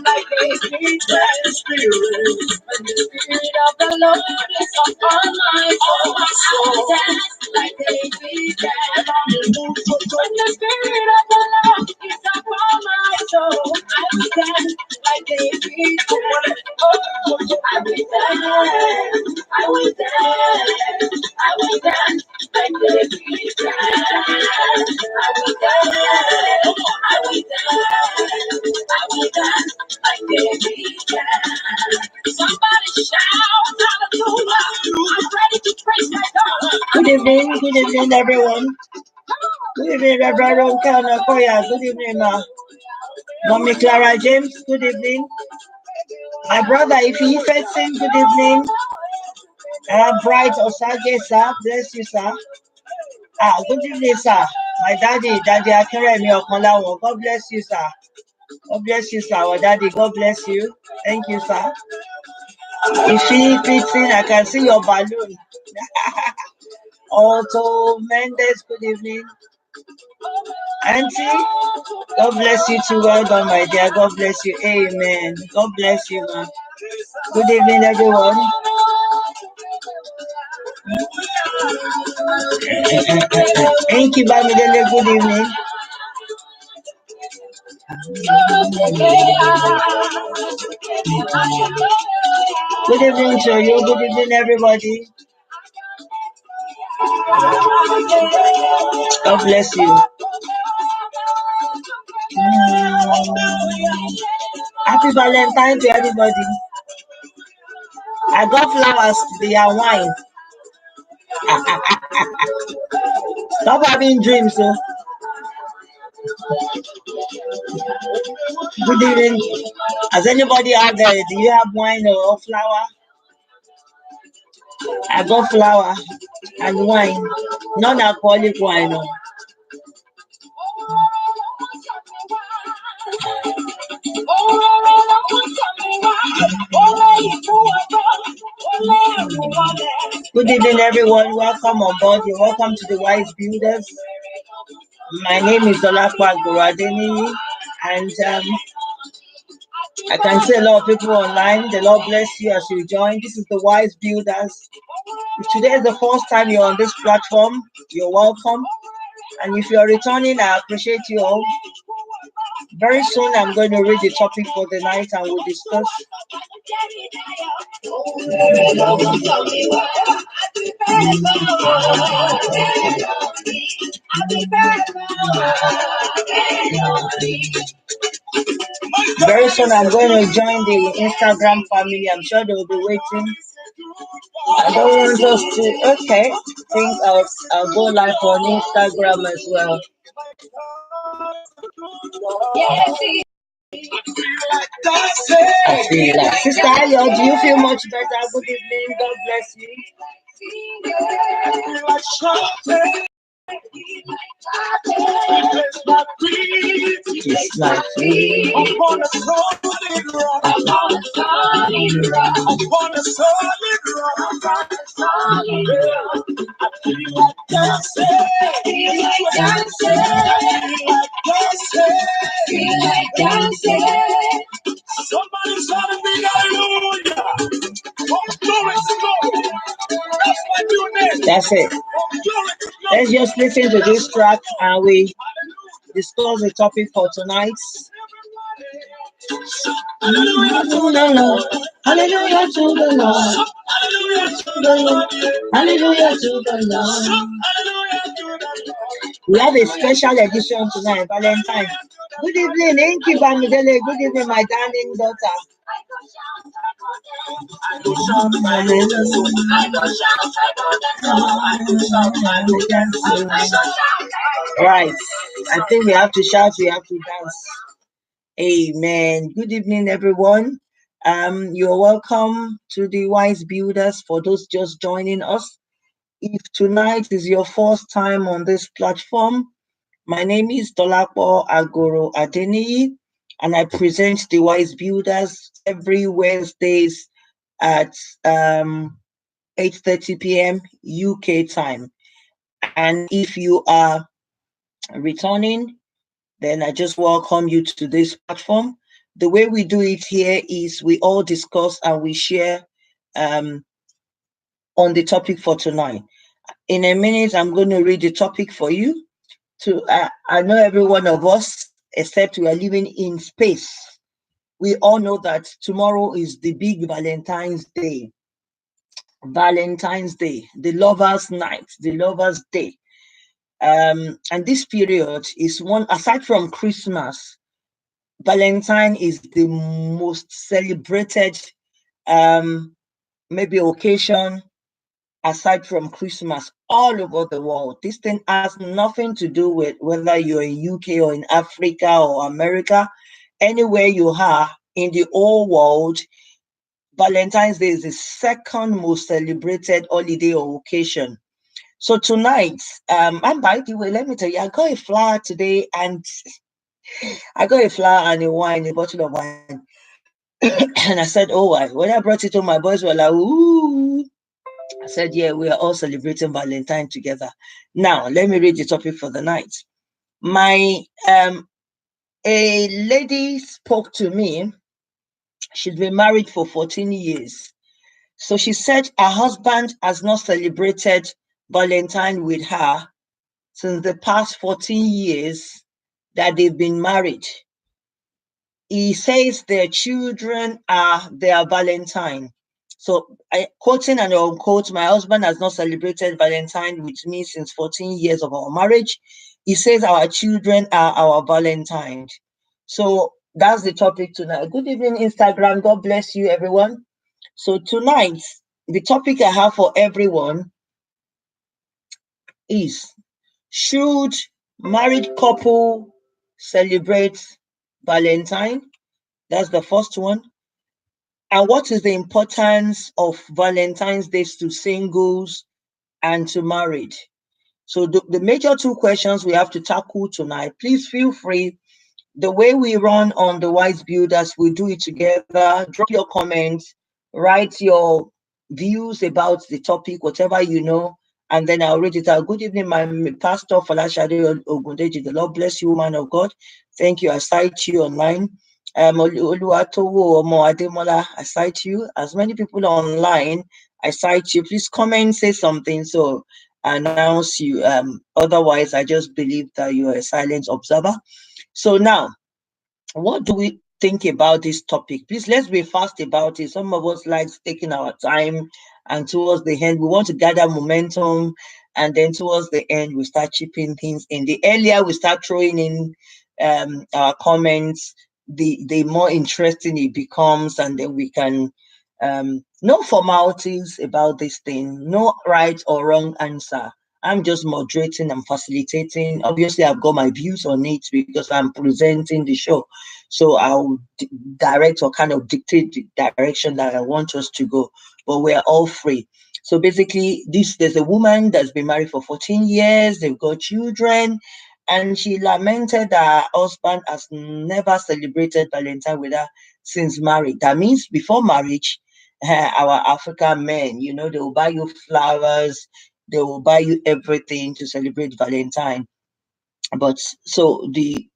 like the spirit of the Lord is upon my soul. Dance like David danced. When the spirit of the Lord is upon my soul, I will dance like David danced. Oh, I will dance, I will dance, I will dance like David danced. I will dance, I will dance, I will dance like David danced. Somebody shout hallelujah. I'm ready to praise my God. Good evening everyone. Good evening, Reverend Kana Koya. Good evening, Mommy Clara James. Good evening. My brother Ifi Fesin. Good evening. Bright Osage, sir. Bless you, sir. Good evening, sir. My daddy Akinremi Okanlawo. God bless you, sir. God bless you, sir. Our daddy, God bless you. Thank you, sir. If he fits in, I can see your balloon. Otto Mendes, good evening. Auntie, God bless you too. Well done, my dear. God bless you. Amen. God bless you, man. Good evening, everyone. Thank you, Bamidele. Good evening. Good evening to you. Good evening, everybody. God bless you. Happy Valentine to everybody. I got flowers today and wine. Stop having dreams, so. Good evening. Has anybody out there? Do you have wine or flower? I got flower and wine, non-alcoholic wine. Good evening, everyone. Welcome on board. You're welcome to the Wise Builders. My name is Dolakwa Goradeni, and I can see a lot of people online. The Lord bless you as you join. This is the Wise Builders. If today is the first time you're on this platform, you're welcome. And if you're returning, I appreciate you all. Very soon, I'm going to read the topic for the night and we'll discuss. Very soon, I'm going to join the Instagram family. I'm sure they'll be waiting. I don't want us to. Okay, I think I'll go live on Instagram as well. I feel like Sister Ayo, do you feel much better? Good evening. God bless you. It's like me upon a solid rock, upon a solid rock, upon a solid rock, upon a solid rock. I feel like dancing, feel like dancing, feel like dancing. Somebody shout a big hallelujah. Glory to God. That's my new name. That's it. Let's just listen to this track and we discuss the topic for tonight. Hallelujah to the Lord. Hallelujah to the Lord. Hallelujah to the Lord. Hallelujah to the Lord. We have a special edition tonight, Valentine. Good evening, Inky Bamidele. Good evening, my darling daughter. Right. I think we have to shout, we have to dance. Amen. Good evening, everyone. You're welcome to the Wise Builders. For those just joining us, if tonight is your first time on this platform, my name is Dolapo Agoro Adeniyi, and I present the Wise Builders every Wednesdays at 8:30 p.m. UK time. And if you are returning, then I just welcome you to this platform. The way we do it here is we all discuss and we share um, on the topic for tonight. In a minute, I'm going to read the topic for you. I know every one of us, except we are living in space, we all know that tomorrow is the big Valentine's Day. Valentine's Day, the lovers' night, the lovers' day. And this period is one, aside from Christmas, Valentine is the most celebrated maybe occasion aside from Christmas all over the world. This thing has nothing to do with whether you're in UK or in Africa or America. Anywhere you are in the whole world, Valentine's Day is the second most celebrated holiday or occasion. So tonight, and by the way, let me tell you, I got a flower today, and I got a flower and a wine, a bottle of wine. And I said, oh, when I brought it home, my boys were like, ooh. I said, yeah, we are all celebrating Valentine together. Now, let me read the topic for the night. My a lady spoke to me. She's been married for 14 years. So she said her husband has not celebrated Valentine with her since the past 14 years that they've been married. He says their children are their Valentine. So, quoting and unquote, my husband has not celebrated Valentine with me since 14 years of our marriage. He says our children are our Valentine. So, that's the topic tonight. Good evening, Instagram. God bless you, everyone. So, tonight, the topic I have for everyone is, should married couple celebrate Valentine? That's the first one. And what is the importance of Valentine's Day to singles and to married? So the major two questions we have to tackle tonight. Please feel free. The way we run on the Wise Builders, we do it together. Drop your comments, write your views about the topic, whatever you know, and then I'll read it out. Good evening, my pastor, Falashade Ogundeji. The Lord bless you, man of God. Thank you. I cite you online. Oluwatowo Omo Ademola, I cite you. As many people online, I cite you. Please comment, say something, so I announce you. Otherwise, I just believe that you are a silent observer. So now, what do we think about this topic? Please, let's be fast about it. Some of us like taking our time, and towards the end, we want to gather momentum, and then towards the end, we start chipping things in. The earlier we start throwing in our comments, the more interesting it becomes, and then we can no formalities about this thing, no right or wrong answer. I'm just moderating and facilitating. Obviously, I've got my views on it because I'm presenting the show. So I'll direct or kind of dictate the direction that I want us to go. But we're all free. So basically, there's a woman that's been married for 14 years, they've got children, and she lamented that her husband has never celebrated Valentine with her since marriage. That means before marriage, our African men, they will buy you flowers, they will buy you everything to celebrate Valentine. But so the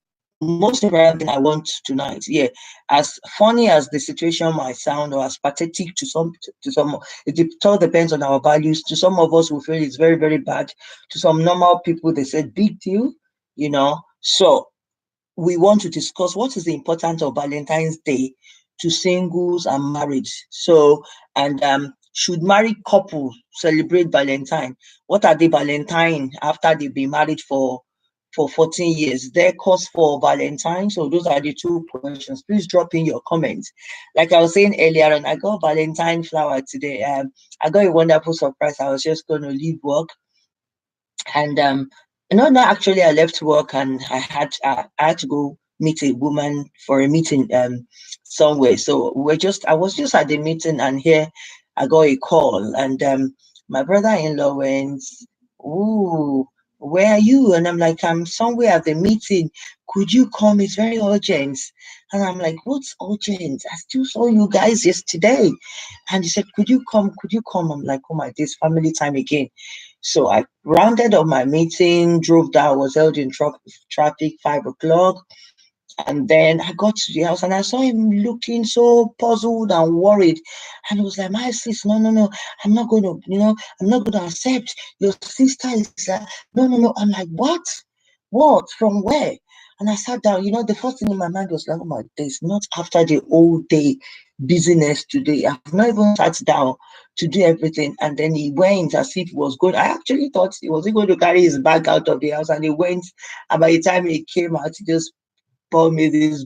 most important thing I want tonight, yeah, as funny as the situation might sound, or as pathetic to some, it all depends on our values. To some of us, we feel it's very, very bad. To some normal people, they said big deal. So we want to discuss what is the importance of Valentine's Day to singles and marriage. So, and should married couple celebrate Valentine? What are the Valentine after they've been married for 14 years? Their cause for Valentine. So those are the two questions. Please drop in your comments. Like I was saying earlier, and I got Valentine flower today. I got a wonderful surprise. I was just going to leave work, and no, actually, I left work and I had to go meet a woman for a meeting somewhere. So I was just at the meeting, and here I got a call, and my brother-in-law went, ooh, where are you? And I'm like, I'm somewhere at the meeting. Could you come? It's very urgent. And I'm like, what's urgent? I still saw you guys yesterday. And he said, could you come? Could you come? I'm like, oh my days, family time again. So I rounded up my meeting, drove down, was held in traffic 5 o'clock. And then I got to the house and I saw him looking so puzzled and worried. And he was like, my sis, no, no, no, I'm not going to, I'm not going to accept. Your sister is, no, no, no. I'm like, what? What? From where? And I sat down, the first thing in my mind was like, oh my days, not after the whole day busyness today. I've not even sat down to do everything. And then he went as if he was going. I actually thought he was going to carry his bag out of the house, and he went. And by the time he came out, he just bought me this.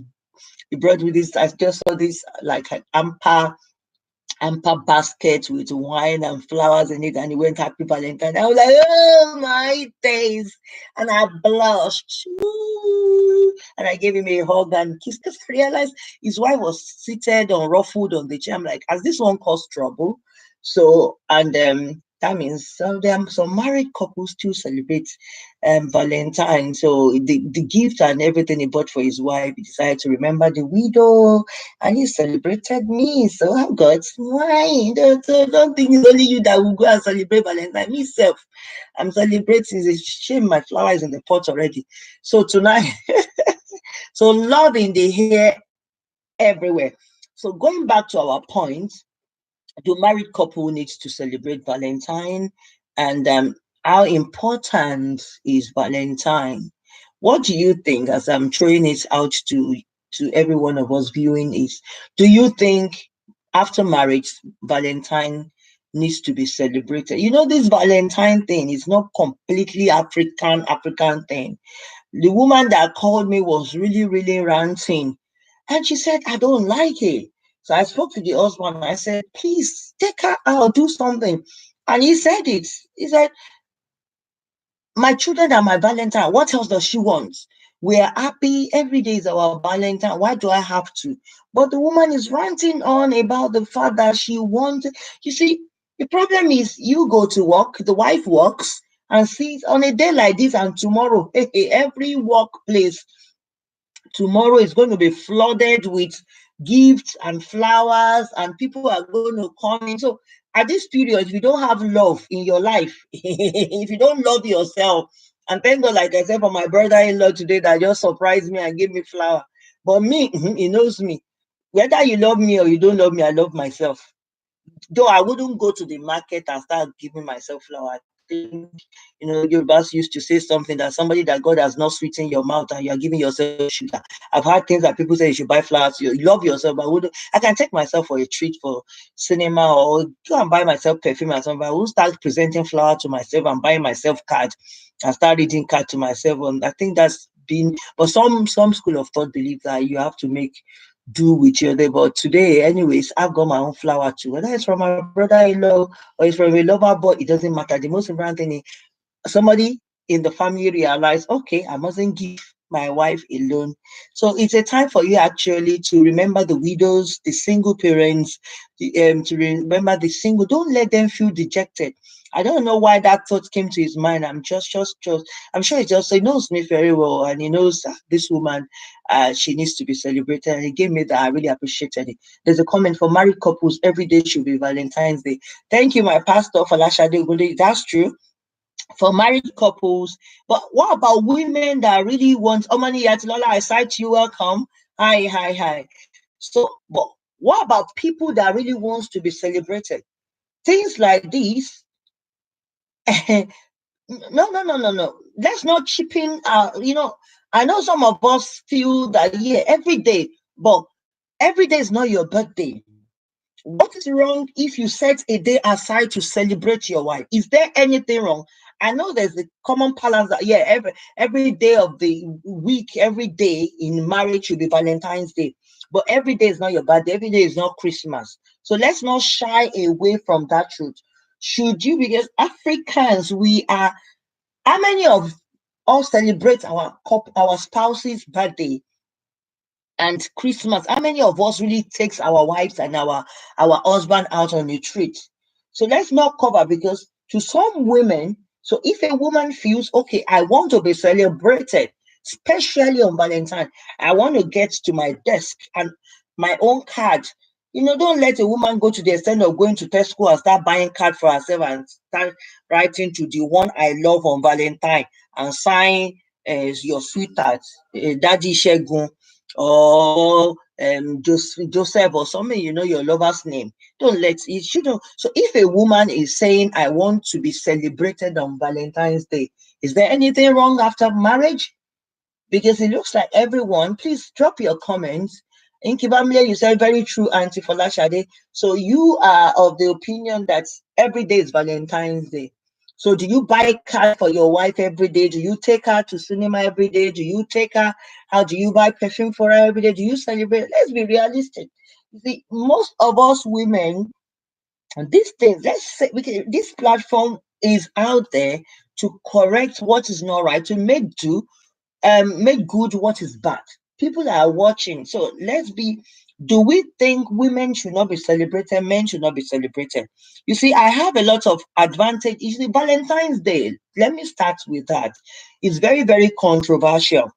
He brought me this. I just saw this like an amper basket with wine and flowers in it, and he went happy Valentine. I was like, oh my days, and I blushed. Ooh. And I gave him a hug and kiss because I realized his wife was seated on raw food on the chair. I'm like, has this one caused trouble? So, and that means some married couples still celebrate Valentine. So the gift and everything he bought for his wife, he decided to remember the widow, and he celebrated me. So I've got mine. Don't think it's only you that will go and celebrate Valentine. Myself, I'm celebrating. It's a shame my flower is in the pot already. So tonight, so love in the air everywhere. So going back to our point, the married couple needs to celebrate Valentine, and how important is Valentine? What do you think? As I'm throwing it out to every one of us viewing it, do you think after marriage Valentine needs to be celebrated? This Valentine thing is not completely African thing. The woman that called me was really, really ranting. And she said, I don't like it. So I spoke to the husband. I said, please take her out, do something. And he said it. He said, my children are my Valentine. What else does she want? We are happy. Every day is our Valentine. Why do I have to? But the woman is ranting on about the fact that she wants. You see, the problem is you go to work, the wife works, and sees on a day like this and tomorrow, every workplace tomorrow is going to be flooded with gifts and flowers, and people are going to come in. So at this period, if you don't have love in your life, if you don't love yourself, and thank God, like I said, for my brother-in-law today that just surprised me and gave me flower. But me, he knows me. Whether you love me or you don't love me, I love myself. Though I wouldn't go to the market and start giving myself flower. I think, Yorubas used to say something that somebody that God has not sweetened your mouth and you're giving yourself sugar. I've heard things that people say you should buy flowers. You love yourself, but I can take myself for a treat for cinema or go and buy myself perfume or something. I will start presenting flower to myself and buying myself card and start reading card to myself. And I think that's been, but some school of thought believe that you have to make do with your day. But today, anyways, I've got my own flower too. Whether it's from my brother-in-law or it's from a lover boy, it doesn't matter. The most important thing is somebody in the family realize, okay, I mustn't give my wife alone. So it's a time for you actually to remember the widows, the single parents, to remember the single. Don't let them feel dejected. I don't know why that thought came to his mind. I'm sure he knows me very well, and he knows that this woman, she needs to be celebrated. And he gave me that. I really appreciated it. There's a comment for married couples: every day should be Valentine's Day. Thank you, my pastor, for Lashade Ogunde. That's true for married couples. But what about women that really want Omani Yatilola? I cite you, welcome. Hi, hi, hi. So, but what about people that really wants to be celebrated? Things like this. No, no, no, no, no. Let's not chip in. I know some of us feel that every day, but every day is not your birthday. What is wrong if you set a day aside to celebrate your wife? Is there anything wrong? I know there's the common balance that every day of the week, every day in marriage should be Valentine's Day. But every day is not your birthday, every day is not Christmas. So let's not shy away from that truth. Should you, because Africans, we are, how many of us celebrate our spouse's birthday and Christmas? How many of us really takes our wives and our husband out on a treat? So let's not cover, because to some women, So if a woman feels, okay, I want to be celebrated, especially on Valentine, I want to get to my desk and my own card. Don't let a woman go to the extent of going to Tesco and start buying card for herself and start writing to the one I love on Valentine and sign your sweetheart, Daddy Shegun, or Joseph or something, your lover's name. Don't let it, So if a woman is saying, I want to be celebrated on Valentine's Day, is there anything wrong after marriage? Because it looks like everyone, please drop your comments. In Kibamile, you said very true, Auntie Folashade. So you are of the opinion that every day is Valentine's Day. So do you buy card for your wife every day? Do you take her to cinema every day? Do you take her? How do you buy perfume for her every day? Do you celebrate? Let's be realistic. You see, most of us women, and these things, let's say, this platform is out there to correct what is not right, to make good what is bad. People are watching. So do we think women should not be celebrated, men should not be celebrated? You see, I have a lot of advantage. You see, Valentine's Day, let me start with that. It's very, very controversial.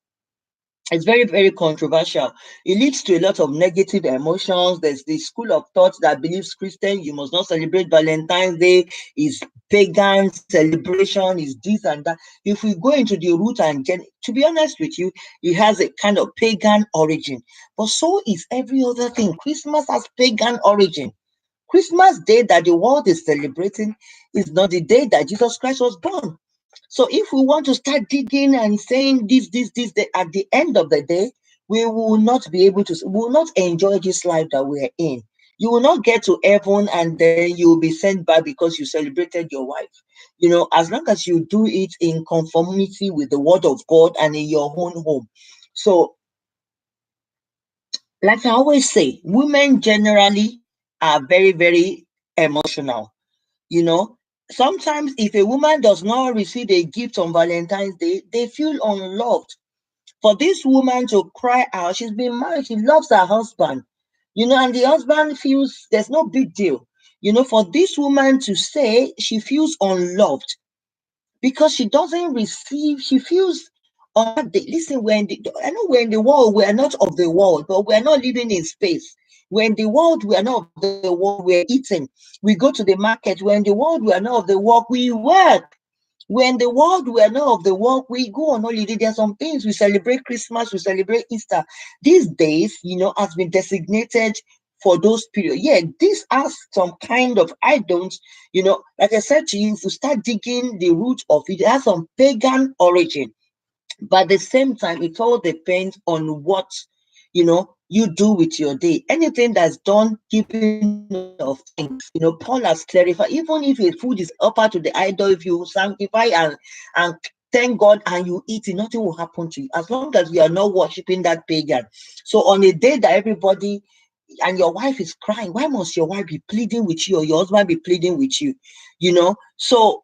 It's very, very controversial. It leads to a lot of negative emotions. There's the school of thought that believes Christian, you must not celebrate Valentine's Day, is pagan celebration, is this and that. If we go into the root and to be honest with you, it has a kind of pagan origin. But so is every other thing. Christmas has pagan origin. Christmas Day that the world is celebrating is not the day that Jesus Christ was born. So if we want to start digging and saying this, at the end of the day, we will not be able to, we will not enjoy this life that we're in. You will not get to heaven and then you will be sent back because you celebrated your wife. As long as you do it in conformity with the word of God and in your own home. So, like I always say, women generally are very, very emotional. You know, Sometimes if a woman does not receive a gift on Valentine's Day, they feel unloved. For this woman to cry out, she's been married, she loves her husband, and the husband feels there's no big deal. For this woman to say she feels unloved because she doesn't receive, she feels on that day. Listen, I know we're in the world, we are not of the world, but we are not living in space. We're in the world, we are not of the world, we're eating. We go to the market, we're in the world, we are not of the world, we work. We're in the world, we are not of the world, we go on holiday. There are some things we celebrate Christmas, we celebrate Easter. These days, has been designated for those periods. Yeah, this has some kind of, I don't, like I said to you, if you start digging the root of it, it has some pagan origin. But at the same time, it all depends on what you do with your day. Anything that's done giving of thanks. Paul has clarified, even if your food is offered to the idol, if you sanctify and thank God and you eat it, nothing will happen to you as long as you are not worshiping that pagan. So on a day that everybody and your wife is crying, why must your wife be pleading with you or your husband be pleading with you? So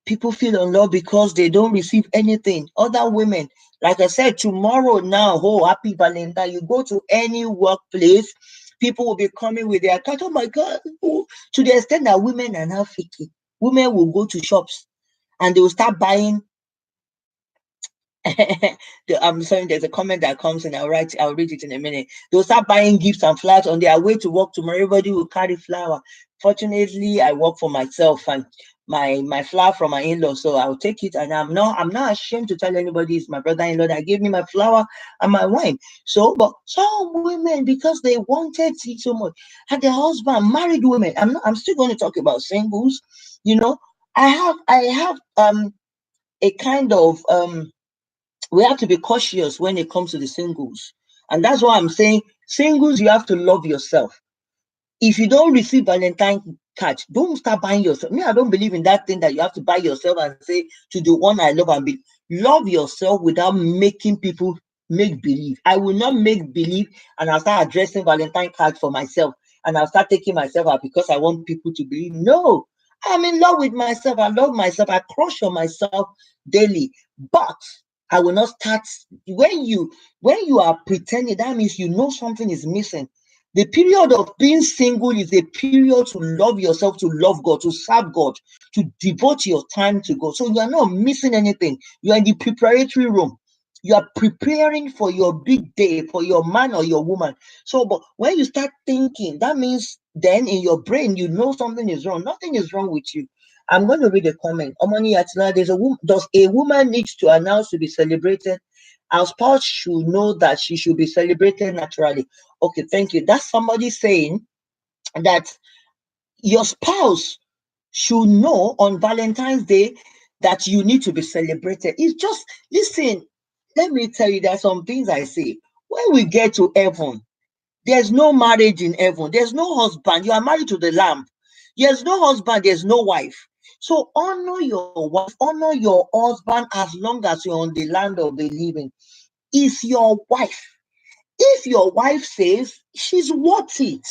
people feel unloved because they don't receive anything. Other women, like I said, tomorrow now, oh, happy Valentine. You go to any workplace, people will be coming with their card. Oh my God. Oh, to the extent that women are now faking. Women will go to shops and they will start buying. I'm sorry, there's a comment that comes in. I'll read it in a minute. They'll start buying gifts and flowers on their way to work tomorrow. Everybody will carry flower. Fortunately, I work for myself and my flower from my in-law, so I'll take it. And I'm not ashamed to tell anybody it's my brother-in-law that gave me my flower and my wine. So, but some women, because they wanted it so much, and their husband, married women. I'm still going to talk about singles. You know, I have a kind of we have to be cautious when it comes to the singles. And that's why I'm saying singles, you have to love yourself. If you don't receive Valentine card, don't start buying yourself. Me, I don't believe in that thing that you have to buy yourself and say to the one I love and be. Love yourself without making people make believe. I will not make believe and I'll start addressing Valentine cards for myself and I'll start taking myself out because I want people to believe. No, I'm in love with myself. I love myself. I crush on myself daily. But I will not start when you are pretending, that means you know something is missing. The period of being single is a period to love yourself, to love God, to serve God, to devote your time to God. So you are not missing anything. You are in the preparatory room. You are preparing for your big day, for your man or your woman. So, but when you start thinking, that means then in your brain, you know something is wrong. Nothing is wrong with you. I'm going to read a comment. Omoni Yatina, there's a woman, does a woman need to announce to be celebrated? Our spouse should know that she should be celebrated naturally. Okay, thank you. That's somebody saying that your spouse should know on Valentine's Day that you need to be celebrated. It's just, listen, let me tell you, there are some things I say. When we get to heaven, there's no marriage in heaven. There's no husband. You are married to the Lamb. There's no husband. There's no wife. So honor your wife, honor your husband as long as you're on the land of the living. Is your wife. If your wife says she's worth it,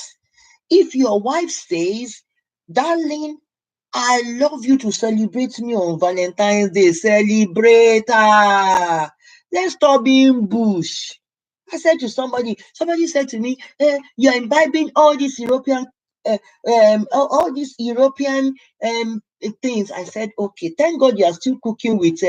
if your wife says, darling, I love you to celebrate me on Valentine's Day, celebrate. Let's stop being bush. I said to somebody said to me, you're imbibing all these European, all these European things. I said, okay, thank God you are still cooking with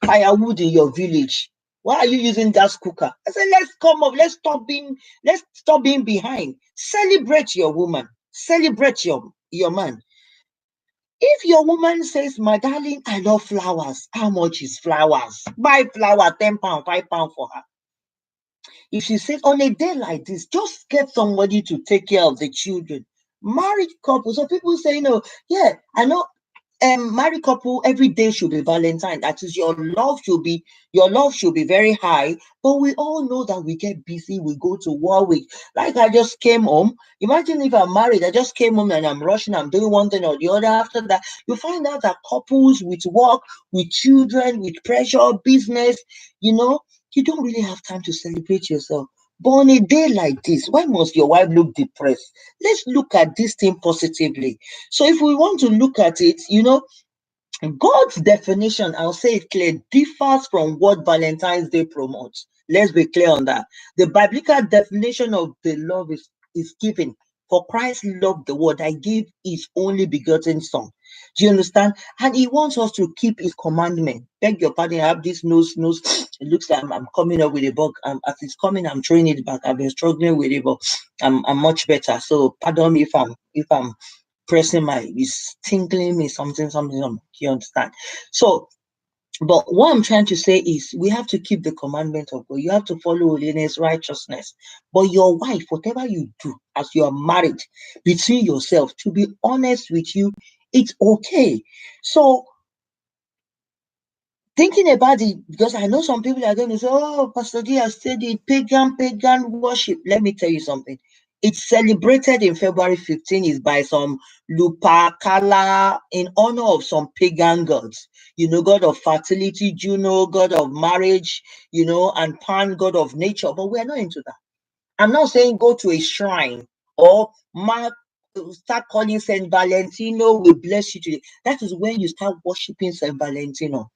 firewood in your village. Why are you using gas cooker? I said, let's come up, let's stop being behind. Celebrate your woman, celebrate your man. If your woman says, my darling, I love flowers, how much is flowers? Buy flower, 10 pounds, 5 pounds for her. If she says, on a day like this, just get somebody to take care of the children. Married couples, so people say, no, yeah, I know married couple, every day should be Valentine. That is, your love should be very high. But we all know that we get busy, we go to war with, like I just came home. Imagine if I'm married, I just came home and I'm rushing, I'm doing one thing or the other. After that, you find out that couples with work, with children, with pressure, business, you know, you don't really have time to celebrate yourself. But on a day like this, why must your wife look depressed? Let's look at this thing positively. So if we want to look at it, God's definition, I'll say it clear, differs from what Valentine's Day promotes. Let's be clear on that. The biblical definition of the love is given. For Christ loved the world, I gave his only begotten son. Do you understand? And he wants us to keep his commandment. Beg your pardon, I have this nose. It looks like I'm coming up with a bug. As it's coming, I'm throwing it back. I've been struggling with it, but I'm much better. So pardon me if I'm pressing it's tinkling me something. You understand? So, but what I'm trying to say is we have to keep the commandment of God. You have to follow holiness, righteousness. But your wife, whatever you do as you are married, between yourself, to be honest with you, it's okay. So thinking about it, because I know some people are going to say, oh, Pastor D has said it, pagan worship. Let me tell you something. It's celebrated in February 15 is by some Lupakala in honor of some pagan gods. God of fertility, Juno, god of marriage, and Pan, god of nature. But we're not into that. I'm not saying go to a shrine or start calling Saint Valentino will bless you today. That is when you start worshiping Saint Valentino.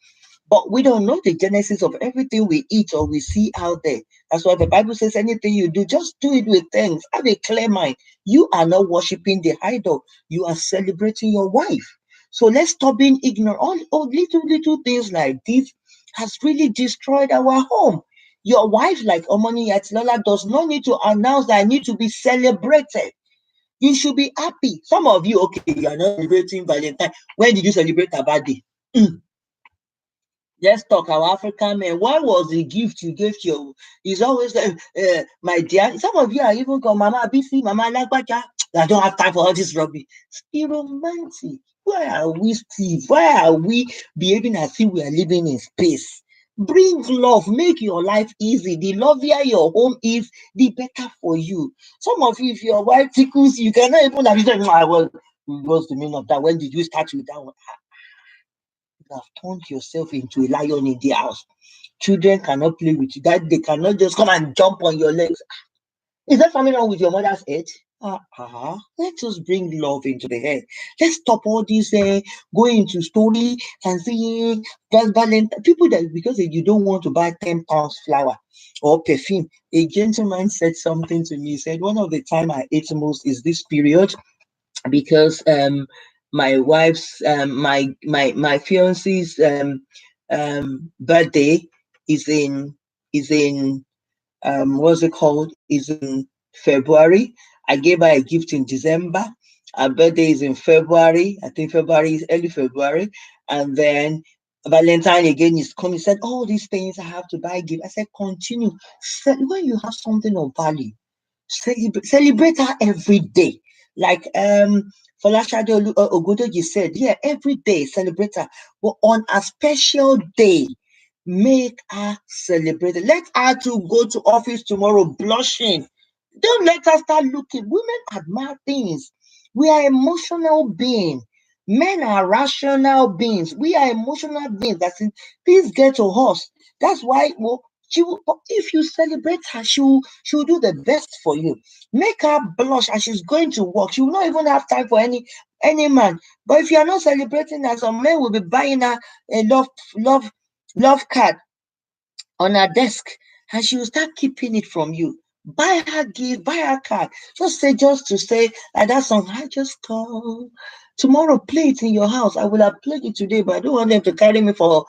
But we don't know the genesis of everything we eat or we see out there. That's why the Bible says anything you do, just do it with thanks. Have a clear mind. You are not worshiping the idol. You are celebrating your wife. So let's stop being ignorant. All little things like this has really destroyed our home. Your wife, like Omoni Yatilola, does not need to announce that I need to be celebrated. You should be happy. Some of you, okay, you are not celebrating Valentine. When did you celebrate a birthday? Let's talk our African men. What was the gift you gave to your? It's always like, my dear. Some of you are even called Mama BC, Mama Lagbaja. I don't have time for all this rubbish. Be romantic. Why are we Steve? Why are we behaving as if we are living in space? Bring love, make your life easy. The lovelier your home is, the better for you. Some of you, if your wife tickles, you cannot even have what's the meaning of that? When did you start with that one? You have turned yourself into a lion in the house. Children cannot play with you. That they cannot just come and jump on your legs. Is there something wrong with your mother's head? Let us bring love into the head. Let's stop all this going into story and saying that Valentine people that because you don't want to buy 10 pounds flour or perfume. A gentleman said something to me. He said one of the time I ate most is this period because my wife's my fiance's birthday is in what's it called? Is in February. I gave her a gift in December. Her birthday is in February. I think February is early February. And then Valentine again is coming. He said, all these things I have to buy gift. I said, continue. When you have something of value, celebrate her every day. Like Folashade Ogudoji said, yeah, every day celebrate her. But on a special day, make her celebrate it. Let her to go to office tomorrow blushing. Don't let her start looking. Women admire things. We are emotional beings. Men are rational beings. We are emotional beings. That's it. Please get to us. That's why but if you celebrate her, she'll do the best for you. Make her blush as she's going to work. She will not even have time for any man. But if you are not celebrating her, some men will be buying her a love love card on her desk and she will start keeping it from you. Buy her gift, buy her card. Just to say like that song, I just call. Tomorrow play it in your house. I will have played it today, but I don't want them to carry me for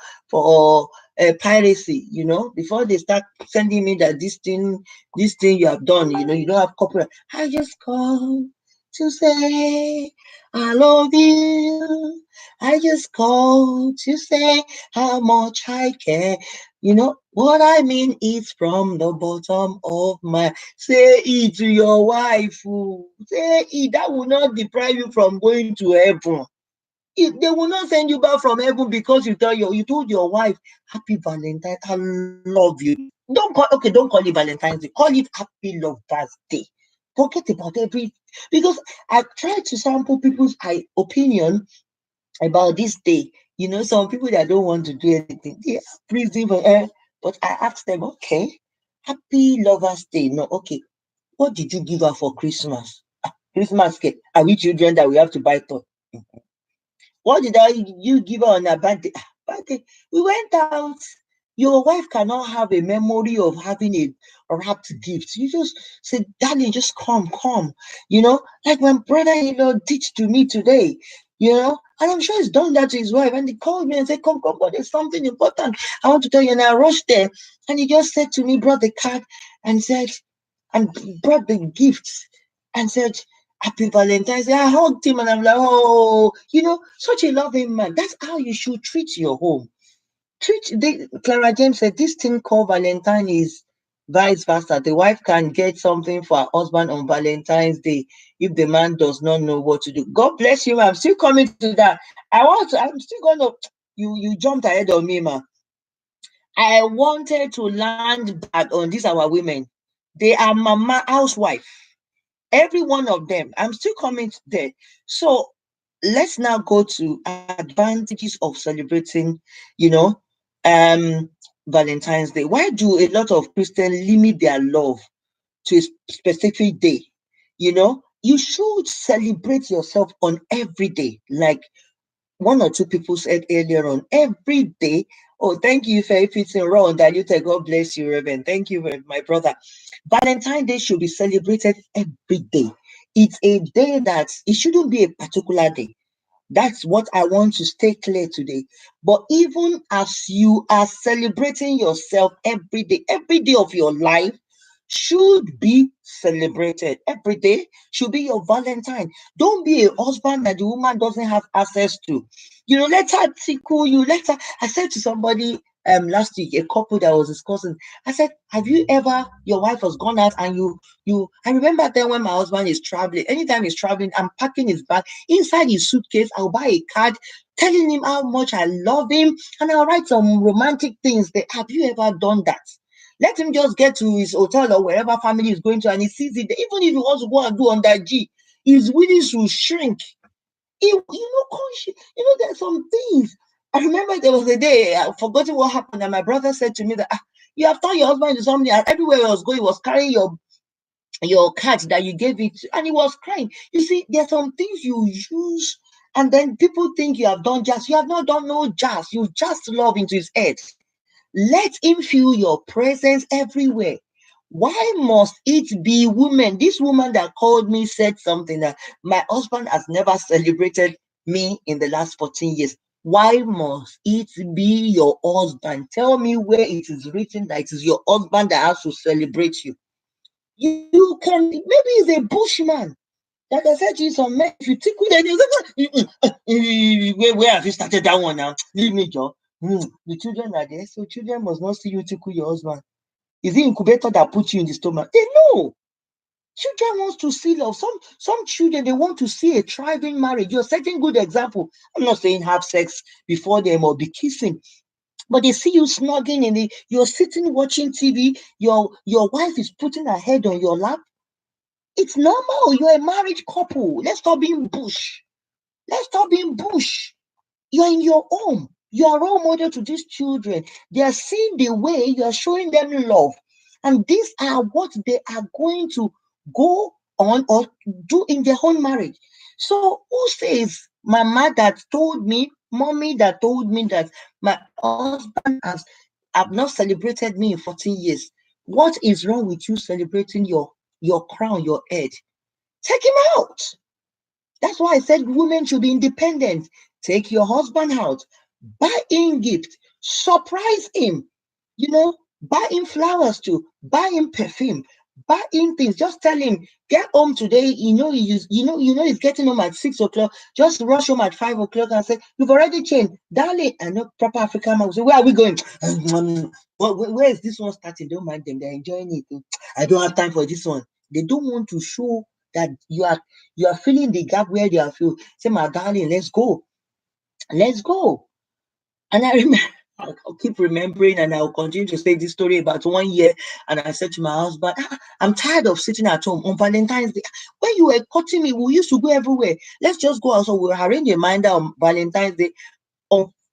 piracy, before they start sending me that this thing you have done, you don't have copyright. I just call to say I love you. I just call to say how much I care. You know what I mean is from the bottom of my say it to your wife. Oh. Say it. That will not deprive you from going to heaven. They will not send you back from heaven because you told your wife happy Valentine. I love you. Don't call it Valentine's Day. Call it Happy Lovers Day. Forget about because I've tried to sample people's opinion about this day. Some people that don't want to do anything, they are pleasing for but I asked them, okay, happy Lovers Day. No, okay, what did you give her for Christmas? Christmas cake. Are we children that we have to buy toy? What did you give her on her birthday? Birthday. We went out. Your wife cannot have a memory of having a wrapped gift. You just say, darling, just come. Like my brother-in-law did to me today. And I'm sure he's done that to his wife. And he called me and said, come, but there's something important I want to tell you. And I rushed there. And he just said to me, brought the card and said, and brought the gifts and said, Happy Valentine's Day. I hugged him and I'm like, oh, such a loving man. That's how you should treat your home. Clara James said this thing called Valentine is vice versa. The wife can get something for her husband on Valentine's Day if the man does not know what to do. God bless you, ma. I'm still coming to that. I'm still gonna you jumped ahead of me, ma. I wanted to land back on these our women. They are mama housewife. Every one of them. I'm still coming there. So let's now go to advantages of celebrating, you know, um, Valentine's Day. Why do a lot of Christians limit their love to a specific day? You should celebrate yourself on every day, like one or two people said earlier on, every day. Oh, thank you, Faith. It's in raw and diluted. God bless you, Reverend. Thank you, my brother. Valentine's Day should be celebrated every day. It's a day that it shouldn't be a particular day. That's what I want to stay clear today. But even as you are celebrating yourself every day of your life should be celebrated. Every day should be your Valentine. Don't be a husband that the woman doesn't have access to. Let her tickle you. I said to somebody last week, a couple that was discussing, I said, have you ever, your wife has gone out and I remember then when my husband is traveling, anytime he's traveling, I'm packing his bag. Inside his suitcase, I'll buy a card telling him how much I love him and I'll write some romantic things there. Have you ever done that? Let him just get to his hotel or wherever family is going to and he sees it. Even if he wants to go and do on that G, he's willing to shrink. There's some things. I remember there was a day, I've forgotten what happened, and my brother said to me that you have turned your husband into something, and everywhere he was going, he was carrying your cat that you gave it to, and he was crying. You see, there's some things you use, and then people think you have done jazz. You have not done no jazz. You just love into his head. Let him feel your presence everywhere. Why must it be women? This woman that called me said something that my husband has never celebrated me in the last 14 years. Why must it be your husband? Tell me where it is written that it is your husband that has to celebrate you. You can, maybe he's a bushman. Like I said to you, some men, if you tickle them, where have you started that one now? Leave me, Joe. The children are there, so children must not see you tickle your husband. Is the incubator that puts you in the stomach? They know. Children wants to see love. Some children, they want to see a thriving marriage. You're setting good example. I'm not saying have sex before them or be kissing, but they see you snogging in the, you're sitting watching TV, your wife is putting her head on your lap. It's normal. You're a married couple. Let's stop being bush. Let's stop being bush. You're in your home. You're a role model to these children. They are seeing the way you are showing them love. And these are what they are going to go on or do in their own marriage. So who says mama that told me, mommy that told me that my husband have not celebrated me in 14 years? What is wrong with you celebrating your crown, your head? Take him out. That's why I said women should be independent. Take your husband out, buy him gift, surprise him, buy him flowers too, buy him perfume, buy him things. Just tell him, get home today. He's getting home at 6 o'clock. Just rush home at 5 o'clock and say, you've already changed. Darling, I know proper African man will say, where are we going? Where is this one starting? Don't mind them, they're enjoying it. I don't have time for this one. They don't want to show that you are filling the gap where they are filled. Say, my darling, let's go. Let's go. And I remember, I'll keep remembering, and I'll continue to say this story about 1 year. And I said to my husband, I'm tired of sitting at home on Valentine's Day. When you were cutting me, we used to go everywhere. Let's just go out. So we'll arrange a minder on Valentine's Day.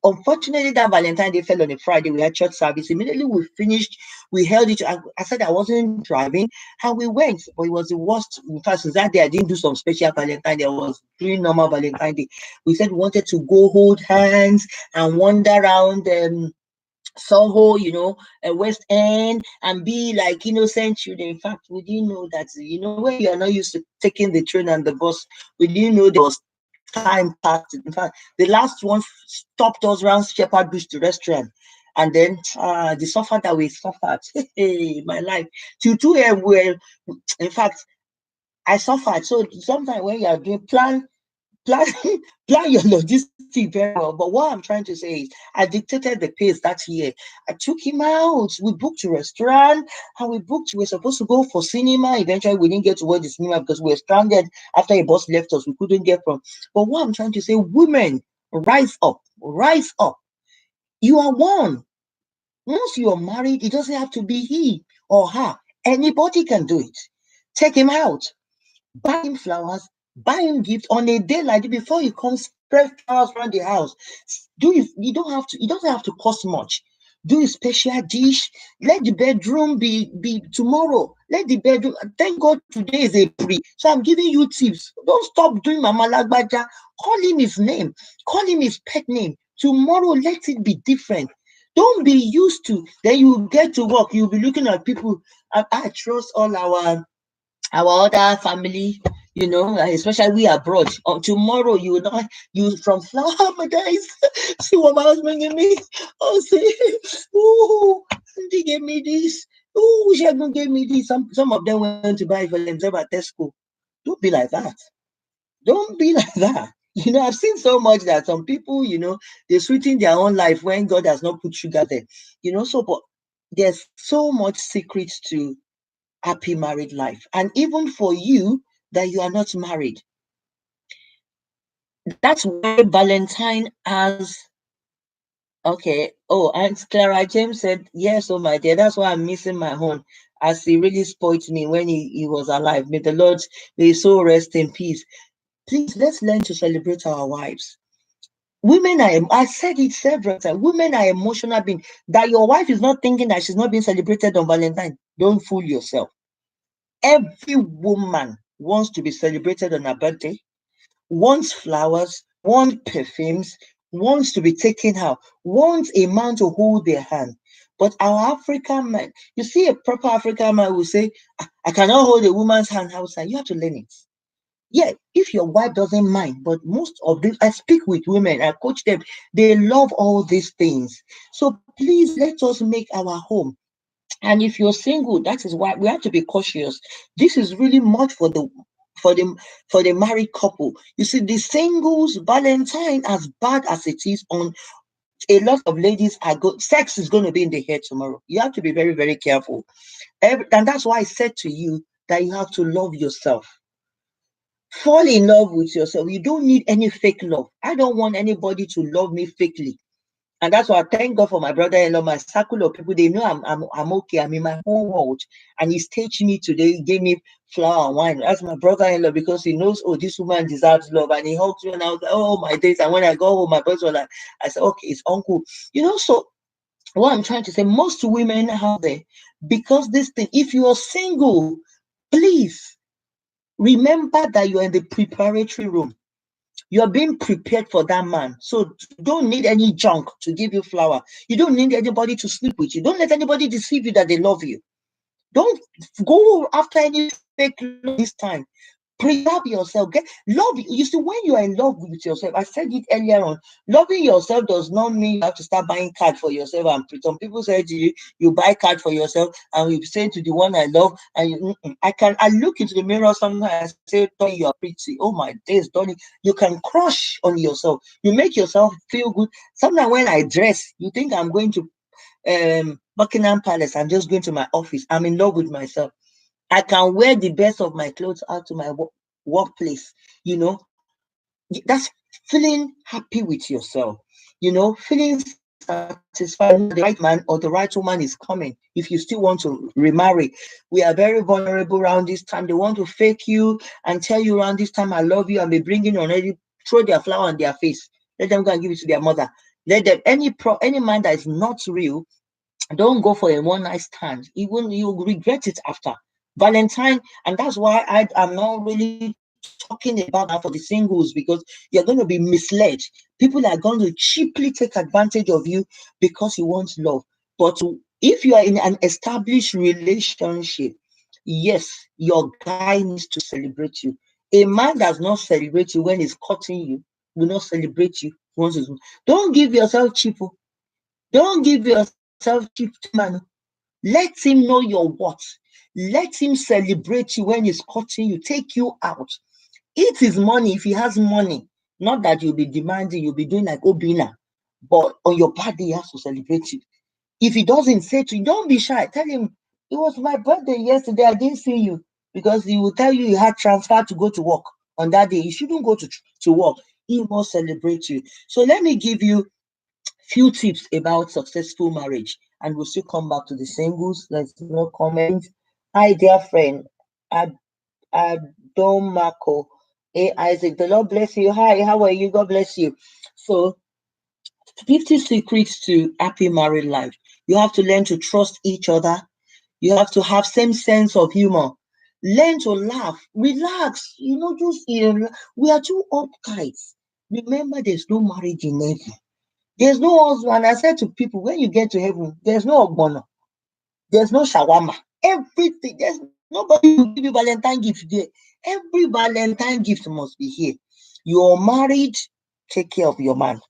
Unfortunately, that Valentine's Day fell on a Friday. We had church service. Immediately we finished, we held it. I said I wasn't driving, and we went, but it was the worst. In fact, since that day, I didn't do some special Valentine Day. I was doing normal Valentine Day. We said we wanted to go hold hands and wander around Soho, West End, and be like innocent children. In fact, we didn't know that, when you are not used to taking the train and the bus, we didn't know there was time passed. In fact, the last one stopped us around Shepherd Bush, the restaurant. And then the suffer that we suffered, hey, my life, till 2 a.m. In fact, I suffered. So sometimes when you are doing plan plan your logistics very well. But what I'm trying to say is I dictated the pace that year. I took him out. We booked a restaurant and we were supposed to go for cinema. Eventually we didn't get to watch the cinema because we were stranded after a bus left us. We couldn't get from. But what I'm trying to say, women, rise up, rise up. You are one. Once you are married, it doesn't have to be he or her. Anybody can do it. Take him out, buy him flowers, buy him gifts on a day like this before he comes, spread flowers around the house. It doesn't have to cost much. Do a special dish. Let the bedroom be tomorrow. Let the bedroom, thank God today is a pre. So I'm giving you tips. Don't stop doing Mama Lagbaja. Call him his name, call him his pet name. Tomorrow, let it be different. Don't be used to, then you get to work, you'll be looking at people. I trust all our other family, especially we abroad. Tomorrow you will not you from flower. Oh my guys, see what my husband gave me. Oh, see, oh, they gave me this. Oh, Shagun gave me this. Some of them went to buy for themselves at Tesco. Don't be like that. Don't be like that. I've seen so much that some people, they sweeten their own life when God has not put sugar there. So but there's so much secrets to happy married life. And even for you that you are not married, that's why Valentine has. Okay. Oh, and Clara James said, yes, oh my dear, that's why I'm missing my home. As he really spoiled me when he was alive. May the Lord, may his soul rest in peace. Please, let's learn to celebrate our wives. I said it several times, women are emotional beings. That your wife is not thinking that she's not being celebrated on Valentine. Don't fool yourself. Every woman wants to be celebrated on her birthday, wants flowers, wants perfumes, wants to be taken out, wants a man to hold their hand. But our African man, you see, a proper African man will say, I cannot hold a woman's hand outside. You have to learn it. Yeah, if your wife doesn't mind, but most of them, I speak with women, I coach them, they love all these things. So please let us make our home. And if you're single, that is why we have to be cautious. This is really much for the for the married couple. You see, the singles Valentine, as bad as it is on a lot of ladies are good. Sex is going to be in the head tomorrow. You have to be very, very careful. And that's why I said to you that you have to love yourself. Fall in love with yourself. You don't need any fake love. I don't want anybody to love me fakely. And that's why I thank God for my brother-in-law, my circle of people. They know I'm okay. I'm in my own world. And he's teaching me today. He gave me flour and wine. That's my brother-in-law because he knows, oh, this woman deserves love. And he hugs me and I was like, oh my days. And when I go home, my boys were like, I said, okay, it's uncle. So what I'm trying to say, most women out there, because this thing, if you are single, please remember that you're in the preparatory room. You're being prepared for that man. So you don't need any junk to give you flower. You don't need anybody to sleep with you. Don't let anybody deceive you that they love you. Don't go after any fake love this time. Preserve yourself. Get love. You see, when you are in love with yourself, I said it earlier on. Loving yourself does not mean you have to start buying card for yourself. And some people say to you, you buy card for yourself, and you say to the one I love, and I look into the mirror sometimes. I say, Tony, you're pretty. Oh my days, Tony, you can crush on yourself. You make yourself feel good. Sometimes when I dress, you think I'm going to Buckingham Palace. I'm just going to my office. I'm in love with myself. I can wear the best of my clothes out to my workplace. You know, that's feeling happy with yourself. Feeling satisfied. Know that the right man or the right woman is coming. If you still want to remarry, we are very vulnerable around this time. They want to fake you and tell you around this time I love you and be bringing already throw their flower on their face. Let them go and give it to their mother. Let them any man that is not real, don't go for a one night stand. Even you regret it after. Valentine, and that's why I am not really talking about that for the singles because you're going to be misled. People are going to cheaply take advantage of you because you want love. But if you are in an established relationship, yes, your guy needs to celebrate you. A man does not celebrate you when he's cutting you, will not celebrate you once he's. Don't give yourself cheap. Don't give yourself cheap to man. Let him know your worth. Let him celebrate you when he's cutting you, take you out. Eat his money if he has money. Not that you'll be demanding, you'll be doing like Obina. But on your birthday, he has to celebrate you. If he doesn't say to you, don't be shy. Tell him, it was my birthday yesterday. I didn't see you. Because he will tell you he had transfer to go to work on that day. You shouldn't go to work. He must celebrate you. So let me give you few tips about successful marriage, and we'll still come back to the singles. Let's no comment. Hi, dear friend. Ad Adomako. Hey, Isaac. The Lord bless you. Hi, how are you? God bless you. So, 50 secrets to happy married life. You have to learn to trust each other. You have to have same sense of humor. Learn to laugh. Relax. Just we are too uptight. Remember, there's no marriage in heaven. There's no husband. I said to people, when you get to heaven, there's no ogbono, there's no shawarma. Everything, there's nobody will give you Valentine gift there. Every Valentine gift must be here. You are married, take care of your man.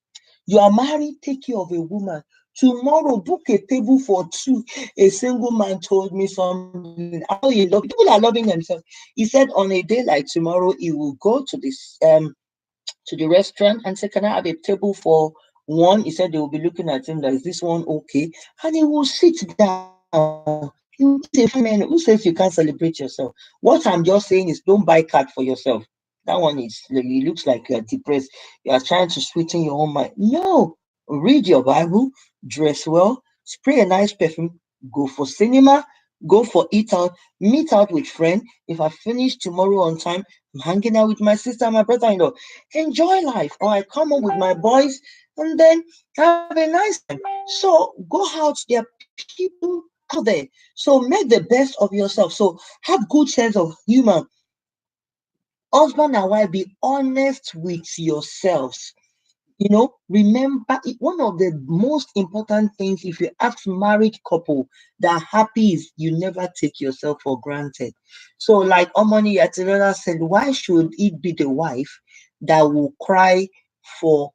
You are married, take care of a woman. Tomorrow, book a table for two. A single man told me something. I know you love people are loving themselves. He said on a day like tomorrow, he will go to the restaurant and say, can I have a table for one? He said they will be looking at him like, is this one okay? And he will sit down. He will say, fine man, who says you can't celebrate yourself? What I'm just saying is don't buy card for yourself. That one is, it looks like you're depressed. You are trying to sweeten your own mind. No, read your Bible, dress well, spray a nice perfume, go for cinema, go for eat out, meet out with friends. If I finish tomorrow on time, I'm hanging out with my sister and my brother-in-law. Enjoy life. Or I come home with my boys and then have a nice time. So go out. There are people out there. So make the best of yourself. So have good sense of humor. Husband and wife, be honest with yourselves. Remember, one of the most important things, if you ask married couple that are happy, is you never take yourself for granted. So like Omoni Yatirela said, why should it be the wife that will cry for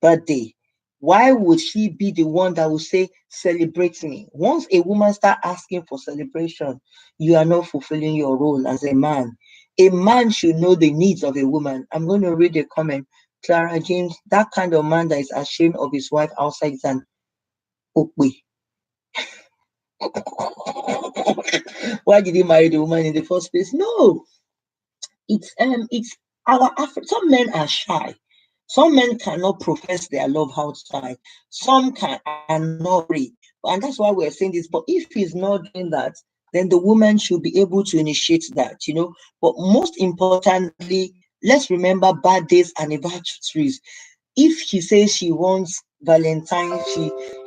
birthday? Why would she be the one that will say, celebrate me? Once a woman start asking for celebration, you are not fulfilling your role as a man. A man should know the needs of a woman. I'm going to read a comment. Clara James, that kind of man that is ashamed of his wife outside is an okwe. Why did he marry the woman in the first place? No, it's our Some men are shy. Some men cannot profess their love outside. Some are not free, and that's why we're saying this. But if he's not doing that, then the woman should be able to initiate that. But most importantly, let's remember birthdays, anniversaries. If she says she wants Valentine,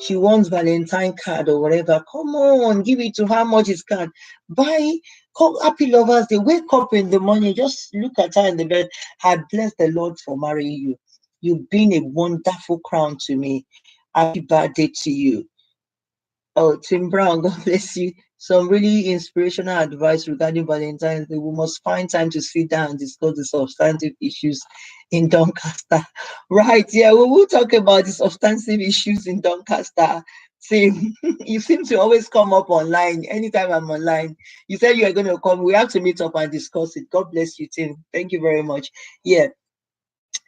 she wants Valentine card or whatever, come on, give it to her. How much is card? Buy. Call Happy Lovers. They wake up in the morning, just look at her in the bed. I bless the Lord for marrying you. You've been a wonderful crown to me. Happy birthday to you. Oh, Tim Brown, God bless you. Some really inspirational advice regarding Valentine's Day. We must find time to sit down and discuss the substantive issues in Doncaster. Right, yeah, we will talk about the substantive issues in Doncaster. Tim, you seem to always come up online. Anytime I'm online, you said you are going to come. We have to meet up and discuss it. God bless you, Tim. Thank you very much. Yeah,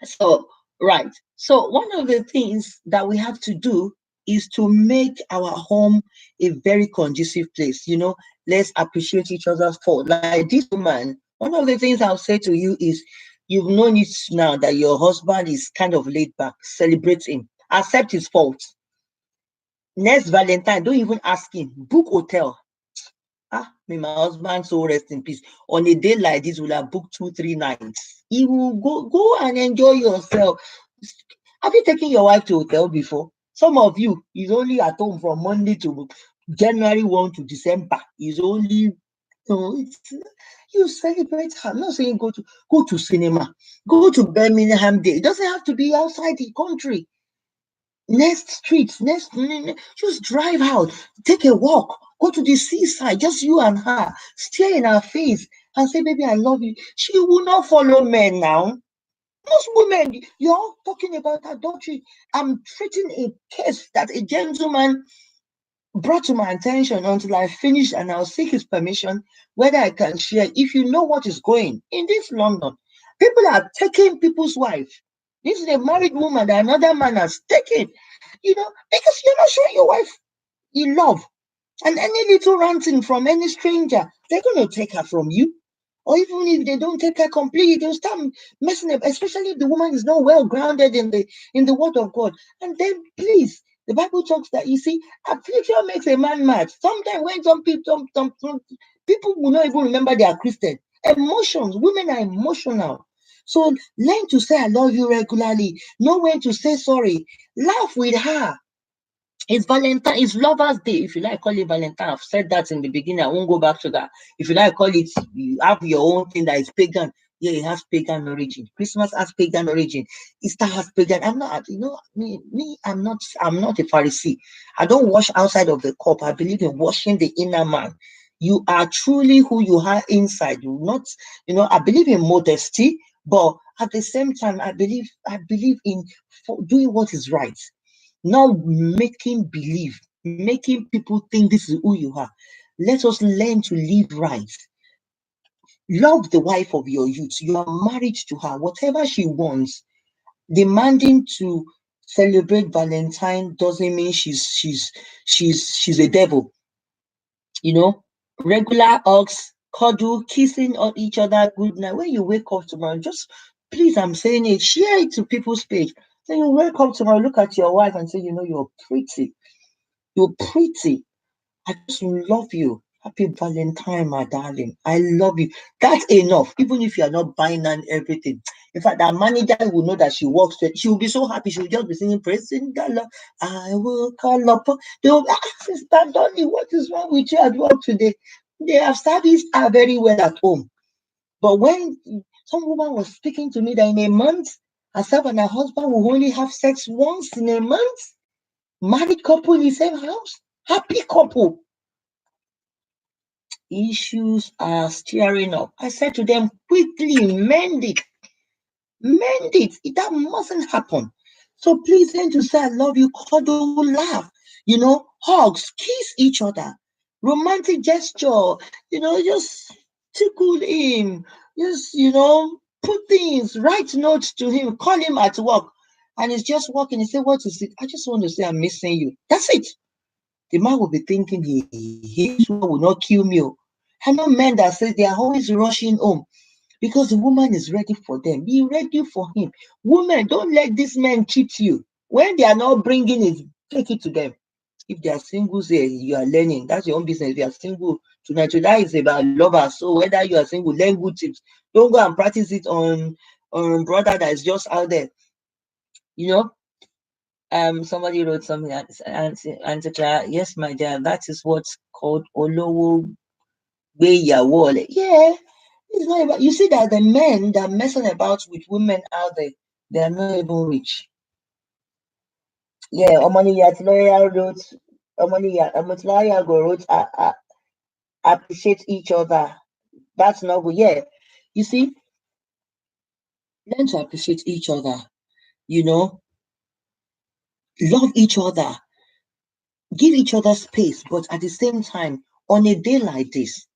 so, right. So, one of the things that we have to do is to make our home a very conducive place. Let's appreciate each other's fault. Like this woman, one of the things I'll say to you is you've known it now that your husband is kind of laid back. Celebrate him, accept his fault. Next Valentine, don't even ask him, book hotel. May my husband so rest in peace. On a day like this, we'll have booked 2-3 nights. He will go and enjoy yourself. Have you taken your wife to hotel before? Some of you is only at home from Monday to January 1 to December. Is only you celebrate her. I'm not saying go to cinema, go to Birmingham Day. It doesn't have to be outside the country. Next streets, just drive out, take a walk, go to the seaside, just you and her, stare in her face and say, baby, I love you. She will not follow men now. Most women, you're talking about adultery. I'm treating a case that a gentleman brought to my attention until I finish, and I'll seek his permission whether I can share. If you know what is going in this London, people are taking people's wife. This is a married woman that another man has taken, because you're not showing your wife you love. And any little ranting from any stranger, they're going to take her from you. Or even if they don't take her completely, they'll start messing up, especially if the woman is not well grounded in the word of God. And then please, the Bible talks that affliction makes a man mad. Sometimes when some people will not even remember they are Christian. Emotions, women are emotional. So learn to say I love you regularly. Know when to say sorry. Laugh with her. It's Valentine, it's Lovers Day. If you like, call it Valentine. I've said that in the beginning. I won't go back to that. If you like, call it, you have your own thing that is pagan. Yeah, it has pagan origin. Christmas has pagan origin. Easter has pagan. I'm not, I'm not a Pharisee. I don't wash outside of the cup. I believe in washing the inner man. You are truly who you are inside. You not, I believe in modesty, but at the same time, I believe in doing what is right. Not making people think this is who you are. Let us learn to live right. Love the wife of your youth. You are married to her. Whatever she wants, demanding to celebrate Valentine doesn't mean she's a devil. Regular hugs, cuddle, kissing on each other, good night. When you wake up tomorrow, just please, I'm saying it, share it to people's page. Then you wake up tomorrow, look at your wife and say, you're pretty. You're pretty. I just love you. Happy Valentine, my darling. I love you. That's enough. Even if you're not buying and everything, In fact, our manager will know that she works there. She will be so happy. She will just be singing, praising the Lord. I will call up. They will ask Sister Donny, what is wrong with you at work today? They have serviced her very well at home. But when some woman was speaking to me that in a month, herself and her husband will only have sex once in a month, married couple in the same house, happy couple. Issues are stirring up. I said to them, quickly mend it. Mend it. That mustn't happen. So please learn to say, I love you, cuddle, laugh, hugs, kiss each other, romantic gesture, just tickle him, just, put things, write notes to him, call him at work. And he's just walking. He said, what is it? I just want to say, I'm missing you. That's it. The man will be thinking, this woman will not kill me. I know men that say they are always rushing home because the woman is ready for them. Be ready for him. Women, don't let this man cheat you. When they are not bringing it, take it to them. If they are singles, you are learning. That's your own business. If you are single, tonight is about lovers. So whether you are single, learn good tips. Don't go and practice it on brother that is just out there. Somebody wrote something, Auntie Clara, yes, my dear, that is what's called Olowo Wale. Yeah, it's not about, you see that the men that are messing about with women out there, they are not even rich. Yeah, Omani Yatloya wrote, appreciate each other. That's not good. Yeah, you see, learn to appreciate each other, love each other, give each other space, but at the same time, on a day like this,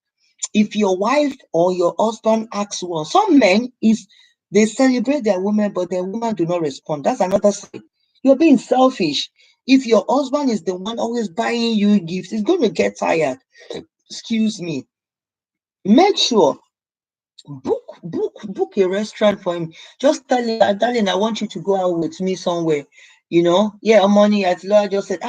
if your wife or your husband asks one, some men is they celebrate their women, but their woman do not respond. That's another side. You're being selfish. If your husband is the one always buying you gifts, he's going to get tired. Excuse me. Make sure book a restaurant for him. Just tell him, darling, I want you to go out with me somewhere. Yeah, money, as Laura just said,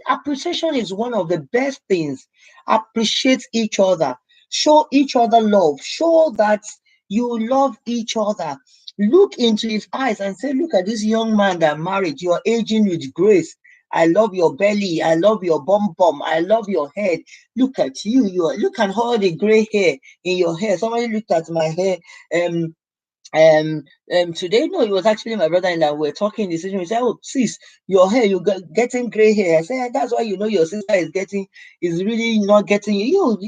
appreciation is one of the best things. Appreciate each other, show each other love, show that you love each other. Look into his eyes and say, look at this young man that married. You're aging with grace. I love your belly. I love your bum bum. I love your head. Look at you. Look at all the gray hair in your hair. Somebody looked at my hair. Today, no, it was actually my brother-in-law. We're talking this situation. We said, oh, sis, your hair, getting gray hair. I said, that's why your sister is really not getting you.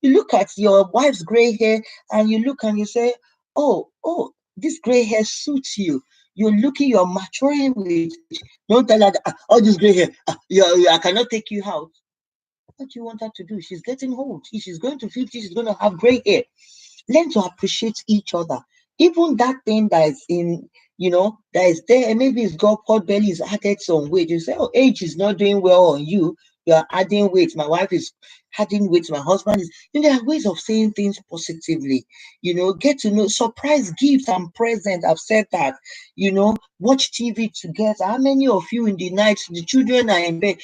You look at your wife's gray hair and you look and you say, oh, this gray hair suits you. You're maturing with it. Don't tell her that, all this gray hair, I cannot take you out. What do you want her to do? She's getting old. If she's going to 50, she's going to have gray hair. Learn to appreciate each other. Even that thing that is that is there, and maybe it's got pot belly, is added some weight. You say, oh, age is not doing well on you. You are adding weight. My wife is adding weight. My husband is. There are ways of saying things positively. Get to know, surprise gifts and present. I've said that. Watch TV together. How many of you in the night, the children are in bed?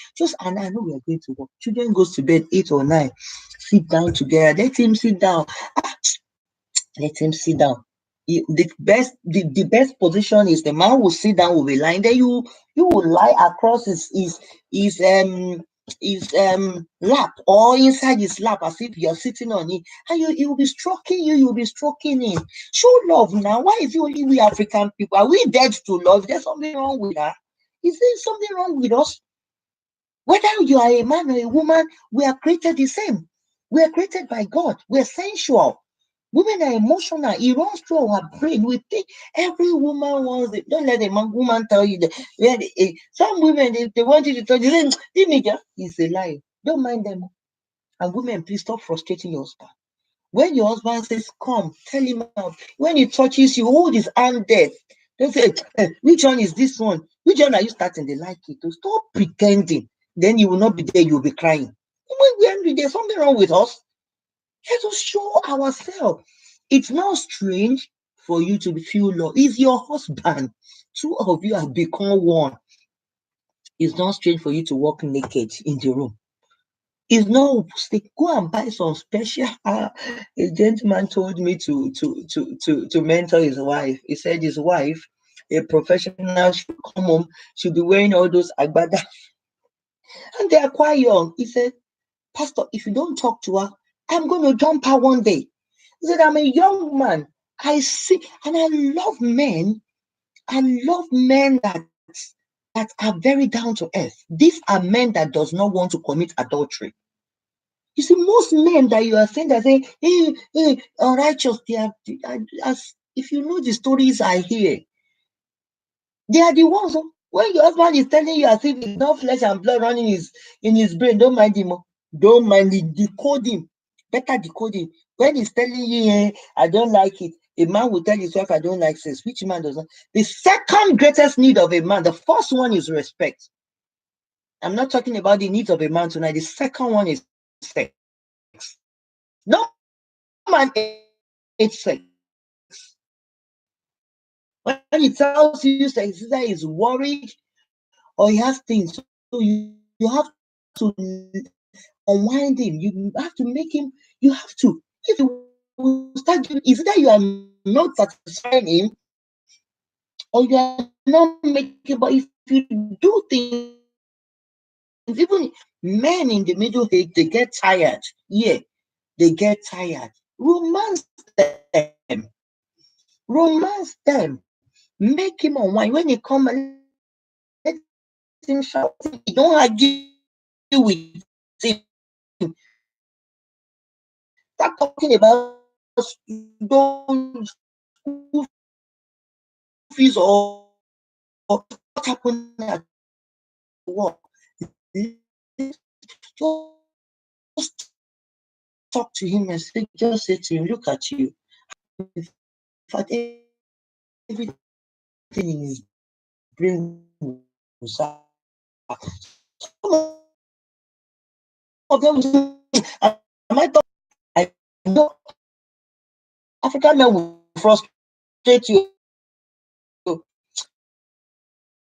And I know we are going to work. Children goes to bed 8 or 9. Sit down together. Let him sit down. Let him sit down. The best position is the man will sit down, will be lying. Then you will lie across his lap or inside his lap as if you're sitting on it, and he will be stroking you. You will be stroking him. Show love now. Why is it only we African people? Are we dead to love? There's something wrong with that. Is there something wrong with us? Whether you are a man or a woman, we are created the same. We are created by God. We're sensual. Women are emotional. It runs through our brain. We think every woman wants it. Don't let a woman tell you that. Some women, they want you to tell you, it's a lie. Don't mind them. And women, please stop frustrating your husband. When your husband says, come, tell him out. When he touches you, hold his hand there. Don't say, which one is this one? Which one are you starting to like it? To stop pretending. Then you will not be there. You'll be crying. There's something wrong with us. Let us show ourselves. It's not strange for you to feel love. It's your husband. Two of you have become one. It's not strange for you to walk naked in the room. It's no stick. Go and buy some special. A gentleman told me to mentor his wife. He said his wife, a professional, should come home, she'll be wearing all those agbada, and they are quite young. He said, Pastor, if you don't talk to her, I'm going to jump her one day. He said, I'm a young man. I see, and I love men. I love men that are very down to earth. These are men that does not want to commit adultery. You see, most men that you are saying that say, unrighteous, as if you know the stories I hear, they are the ones when your husband is telling you as if it's not flesh and blood running in his brain, don't mind him. Don't mind it, decode him. Better decode him. When he's telling you, I don't like it, a man will tell his wife, I don't like sex. Which man doesn't? The second greatest need of a man, the first one is respect. I'm not talking about the needs of a man tonight. The second one is sex. No man hates sex. When he tells you sex, either he's worried or he has things. So you have to unwind him. You have to make him, you have to. If you start giving, is either you are not satisfying him or you are not making. But if you do things, even men in the middle age, they get tired. Yeah, they get tired. Romance them. Romance them. Make him unwind. When they come and let him shout. He don't argue with him. Start talking about school fees or what happened at work. Just talk to him and just say to him, look at you. In fact, everything in his brain will sound. Some of them will say, am I talking? I know African men will frustrate you.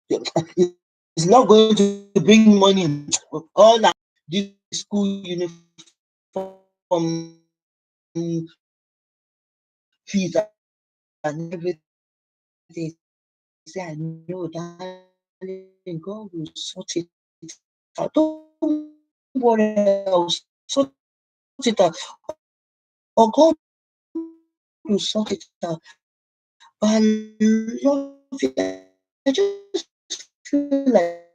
It's not going to bring money. All that this school uniform fees and everything. Say, I know, darling, God will sort it out. Don't worry, I'll sort it out. Or God will sort it out. But I love it. I just feel like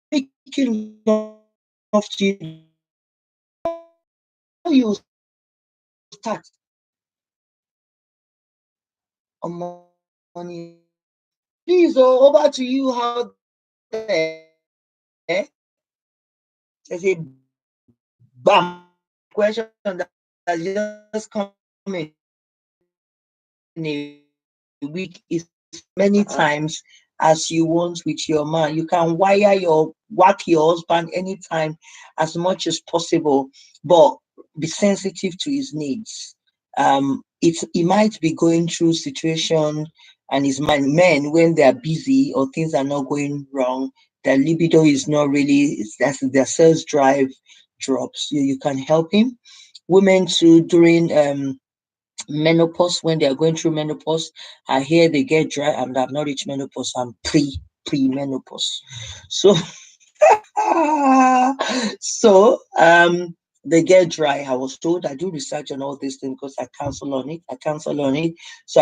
making love to you. How you start on money. Please, over to you out there. There's a bam question that just come in a week is many times as you want with your man. You can whack your husband anytime as much as possible, but be sensitive to his needs. He might be going through situation and his men when they are busy or things are not going wrong, their libido is not really that's their sales drive drops. You can help him. Women too during menopause, when they are going through menopause, I hear they get dry and I've not reached menopause. I'm pre menopause. So they get dry. I was told I do research on all these things because I counsel on it. So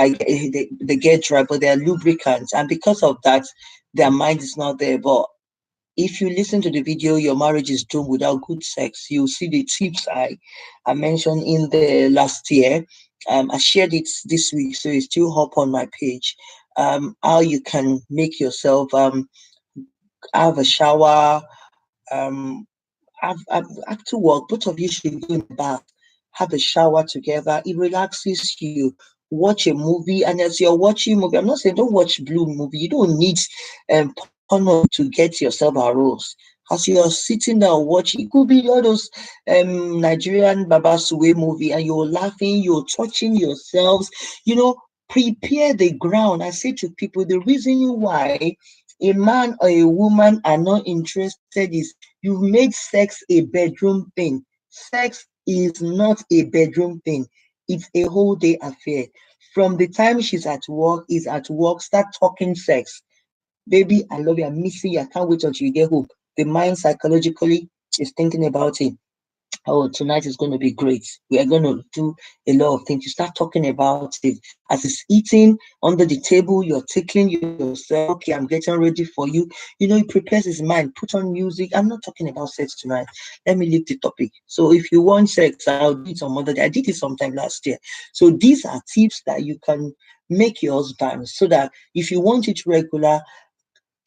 they get dry, but they're lubricants, and because of that, their mind is not there. But if you listen to the video, your marriage is doomed without good sex. You'll see the tips I mentioned in the last year. I shared it this week, so it's still up on my page. How you can make yourself have a shower, after work, both of you should go in the bath, have a shower together. It relaxes you. Watch a movie, and as you're watching movie, I'm not saying don't watch blue movie. You don't need porno to get yourself aroused. As you're sitting down watching, it could be all those Nigerian Baba Suwe movie, and you're laughing, you're touching yourselves. You know, prepare the ground. I say to people, the reason why a man or a woman are not interested is You've made sex a bedroom thing. Sex is not a bedroom thing. It's a whole day affair. From the time she's at work, is at work, start talking sex. Baby, I love you. I'm missing you. I can't wait until you get home. The mind psychologically is thinking about it. Oh, tonight is going to be great. We are going to do a lot of things. You start talking about it. As it's eating under the table, you're tickling yourself. Okay, I'm getting ready for you. He prepares his mind, put on music. I'm not talking about sex tonight. Let me leave the topic. So if you want sex, I'll do it some other day. I did it sometime last year. So these are tips that you can make your husband so that if you want it regular,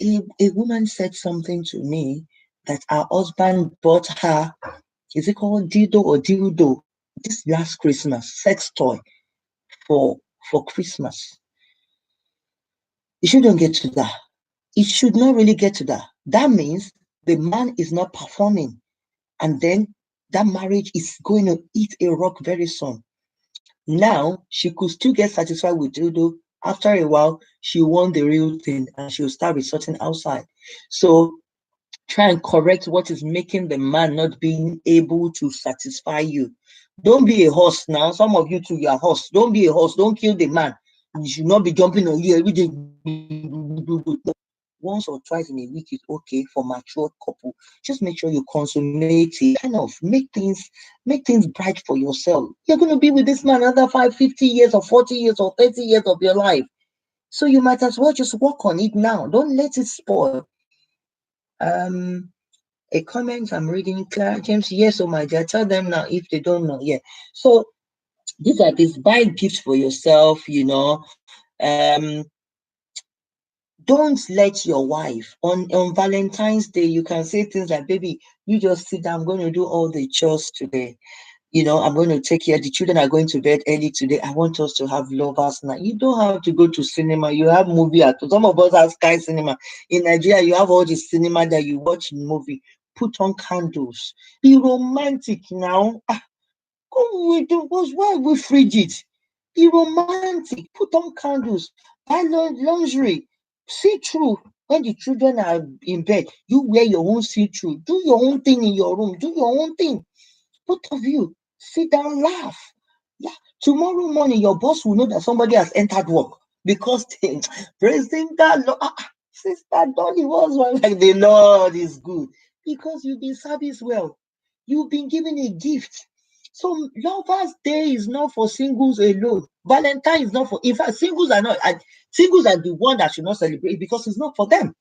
a woman said something to me that her husband bought her, is it called dildo or dildo, this last Christmas, sex toy for for Christmas. It shouldn't get to that. It should not really get to that. That means the man is not performing, and then that marriage is going to eat a rock very soon. Now she could still get satisfied with dildo. After a while, she want the real thing, and she'll start resorting outside. So try and correct what is making the man not being able to satisfy you. Don't be a horse now. Some of you too, you are horse. Don't be a horse. Don't kill the man. You should not be jumping on you every day. Once or twice in a week is okay for mature couple. Just make sure you consummate it. Kind of make things bright for yourself. You're going to be with this man another 5, 50 years or 40 years or 30 years of your life. So you might as well just work on it now. Don't let it spoil. Um, a comment I'm reading, Clara James. Yes, oh my dear, tell them now if they don't know. Yeah. So these are these buy gifts for yourself. Don't let your wife on Valentine's Day, you can say things like, baby, you just sit down, I'm going to do all the chores today. I'm going to take care. The children are going to bed early today. I want us to have lovers night. You don't have to go to cinema. You have movie at some of us have Sky Cinema. In Nigeria, you have all the cinema that you watch in movie. Put on candles. Be romantic now. Come with the why we frigid? Be romantic. Put on candles. Buy lingerie. See through. When the children are in bed, you wear your own see through. Do your own thing in your room. Do your own thing. Both of you sit down, laugh. Yeah. Tomorrow morning, your boss will know that somebody has entered work because they praising that Lord. Sister Dolly was one like the Lord is good because you've been serviced well. You've been given a gift. So Lovers Day is not for singles alone. Valentine is not for. In fact, singles are not. Singles are the one that should not celebrate because it's not for them.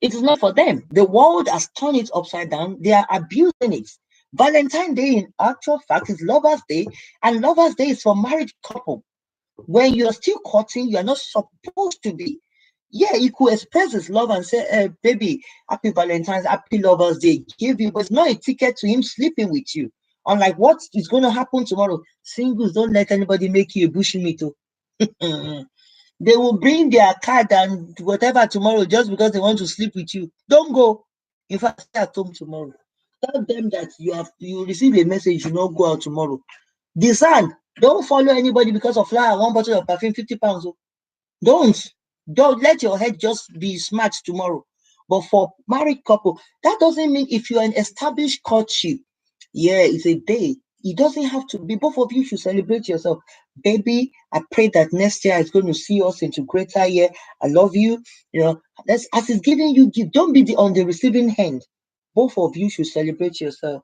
It is not for them. The world has turned it upside down. They are abusing it. Valentine's Day, in actual fact, is Lovers Day, and Lovers Day is for married couple. When you're still courting, you are not supposed to be. Yeah, he could express his love and say, baby, happy Valentine's, happy Lovers Day. Give you, but it's not a ticket to him sleeping with you. Unlike what is going to happen tomorrow. Singles, don't let anybody make you a bushmeat. They will bring their card and whatever tomorrow just because they want to sleep with you. Don't go. In fact, stay at home tomorrow. Tell them that you receive a message, you not go out tomorrow. Discern. Don't follow anybody because of flour, one bottle of perfume, 50 pounds. Don't. Don't let your head just be smart tomorrow. But for married couple, that doesn't mean if you're an established courtship, yeah, it's a day. It doesn't have to be. Both of you should celebrate yourself. Baby, I pray that next year is going to see us into greater year. I love you. That's as it's giving you gift. Don't be on the receiving end. Both of you should celebrate yourself.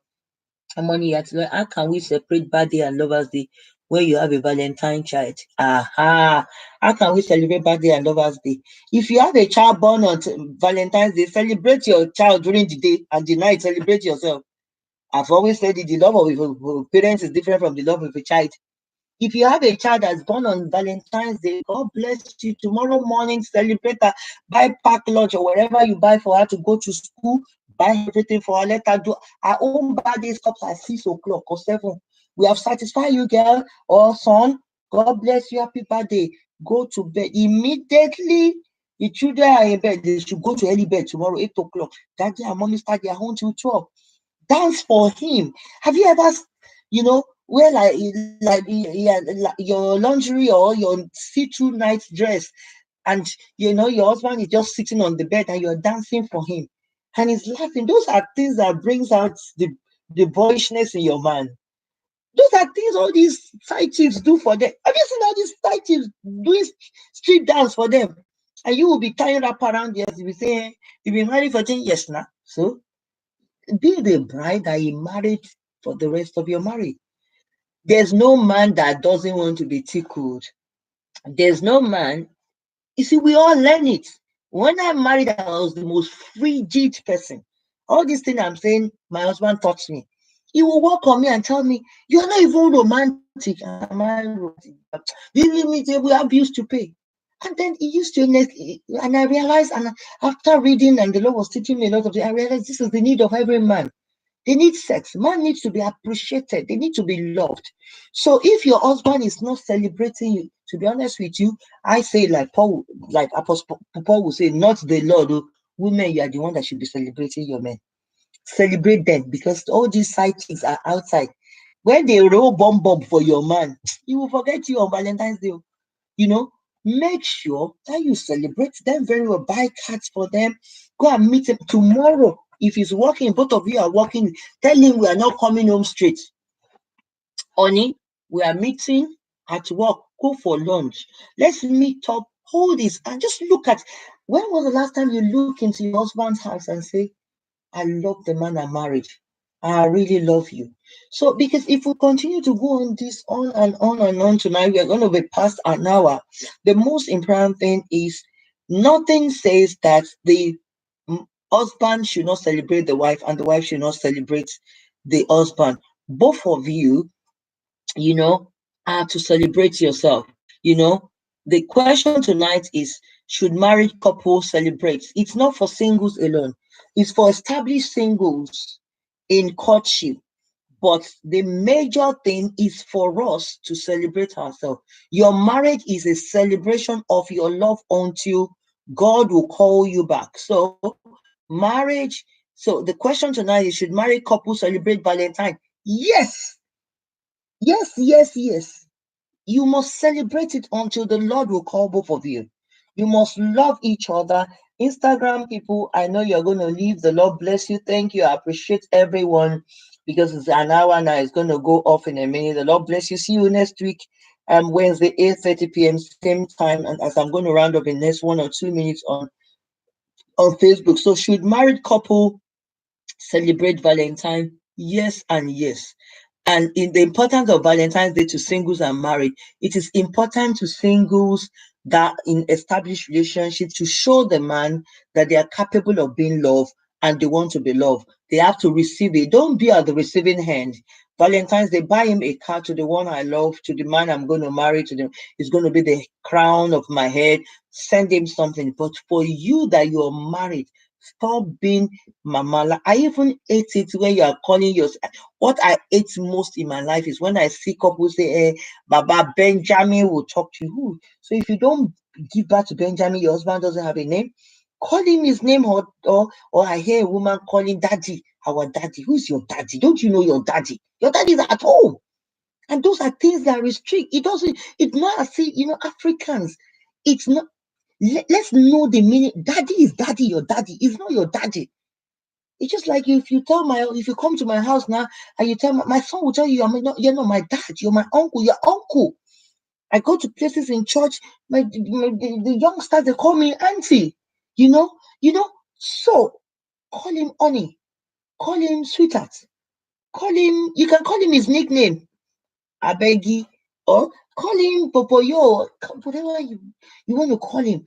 Harmony, how can we separate birthday and Lovers Day when you have a Valentine child? Aha! How can we celebrate birthday and Lovers Day? If you have a child born on Valentine's Day, celebrate your child during the day, and the night celebrate yourself. I've always said it, the love of a parent is different from the love of a child. If you have a child that's born on Valentine's Day, God bless you. Tomorrow morning, celebrate her. Buy pack lunch or whatever you buy for her to go to school. Buy everything for her. Let her do her own birthday stops at 6 o'clock or 7. We have satisfied you, girl or son. God bless you. Happy birthday. Go to bed immediately. The children are in bed. They should go to early bed tomorrow, 8 o'clock. Daddy and mommy start their home till 12. Dance for him. Have you ever, wear like your lingerie or your see-through night dress, and your husband is just sitting on the bed and you're dancing for him? and he's laughing. Those are things that brings out the boyishness in your man. Those are things all these side chicks do for them. Have you seen all these side chicks doing street dance for them? And you will be tying up around there. You will say, you've been married for 10 years now. So be the bride that you married for the rest of your marriage. There's no man that doesn't want to be tickled. There's no man. You see, we all learn it. When I married, I was the most frigid person. All these things I'm saying, my husband taught me. He will walk on me and tell me, "You're not even romantic." Am I romantic? We have bills to pay. And then he used to, and I realized, and after reading, and the Lord was teaching me a lot of things, I realized this is the need of every man. They need sex. Man needs to be appreciated. They need to be loved. So if your husband is not celebrating you, to be honest with you, I say like Paul, like Apostle Paul will say, not the Lord. Oh, women, you are the one that should be celebrating your men. Celebrate them because all these side chicks are outside. When they roll bomb for your man, he will forget you on Valentine's Day. You know, make sure that you celebrate them very well. Buy cards for them. Go and meet him tomorrow. If he's working, both of you are working, tell him we are not coming home straight. Honey, we are meeting at work. Go for lunch. Let's meet up. Hold this and just look at when was the last time you look into your husband's house and say, I love the man I married. I really love you. So, because if we continue to go on this on and on and on tonight, we are going to be past an hour. The most important thing is nothing says that the husband should not celebrate the wife and the wife should not celebrate the husband. Both of you, you know, are to celebrate yourself. You know, the question tonight is should married couples celebrate? It's not for singles alone, it's for established singles in courtship. But the major thing is for us to celebrate ourselves. Your marriage is a celebration of your love until God will call you back. So, marriage. So, the question tonight is should married couples celebrate Valentine? Yes, yes. You must celebrate it until the Lord will call both of you. You must love each other. Instagram people, I know you're going to leave. The Lord bless you. Thank you. I appreciate everyone because it's an hour now. It's going to go off in a minute. The Lord bless you. See you next week, Wednesday, 8:30 p.m. same time. And as I'm going to round up in the next 1 or 2 minutes on Facebook. So should married couple celebrate Valentine? Yes and yes. And in the importance of Valentine's Day to singles and married, it is important to singles that in established relationships to show the man that they are capable of being loved and they want to be loved. They have to receive it. Don't be at the receiving hand. Valentine's Day, buy him a card to the one I love, to the man I'm going to marry, to them. It's going to be the crown of my head. Send him something. But for you that you are married, stop being mamala. I even hate it when you are calling your. What I hate most in my life is when I see couples say, Baba Benjamin will talk to you. So if you don't give birth to Benjamin, your husband doesn't have a name, call him his name, or I hear a woman calling daddy, our daddy. Who's your daddy? Don't you know your daddy? Your daddy is at home. And those are things that restrict. It's not as if, Africans, it's not, let's know the meaning. Daddy is daddy, your daddy. It's not your daddy. It's just like if you come to my house now and you tell my son will tell you you're not my dad, you're my uncle, your uncle. I go to places in church, the youngsters they call me auntie, you know, you know. So call him honey, call him sweetheart, call him. You can call him his nickname, Abegi, or call him Popoyo, whatever you want to call him.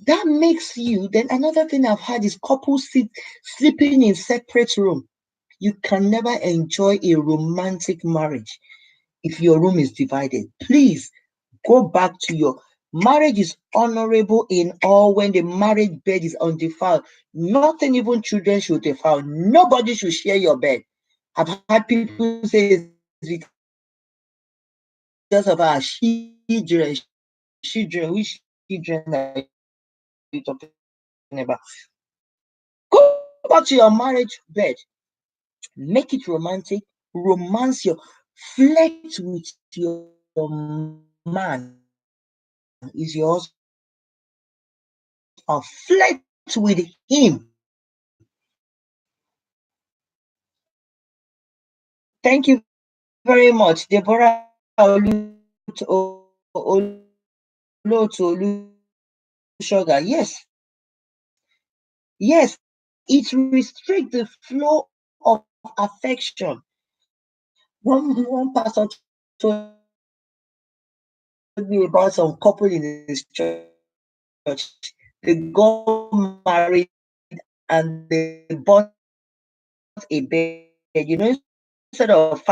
That makes you. Then another thing I've had is couples sleeping in separate room. You can never enjoy a romantic marriage if your room is divided. Please go back to your marriage is honorable in all when the marriage bed is undefiled. Nothing, even children should defile. Nobody should share your bed. I've had people say it's because of our children. Which children are you talking about? Go back to your marriage bed. Make it romantic. Romance your flirt with your man. Is your husband. Flirt with him. Don't just flirt with him. Don't just flirt with him. Thank you very much, Deborah Olusoga. Yes, it restricts the flow of affection. One pastor told me about some couple in his church. They got married and they bought a bed. Instead of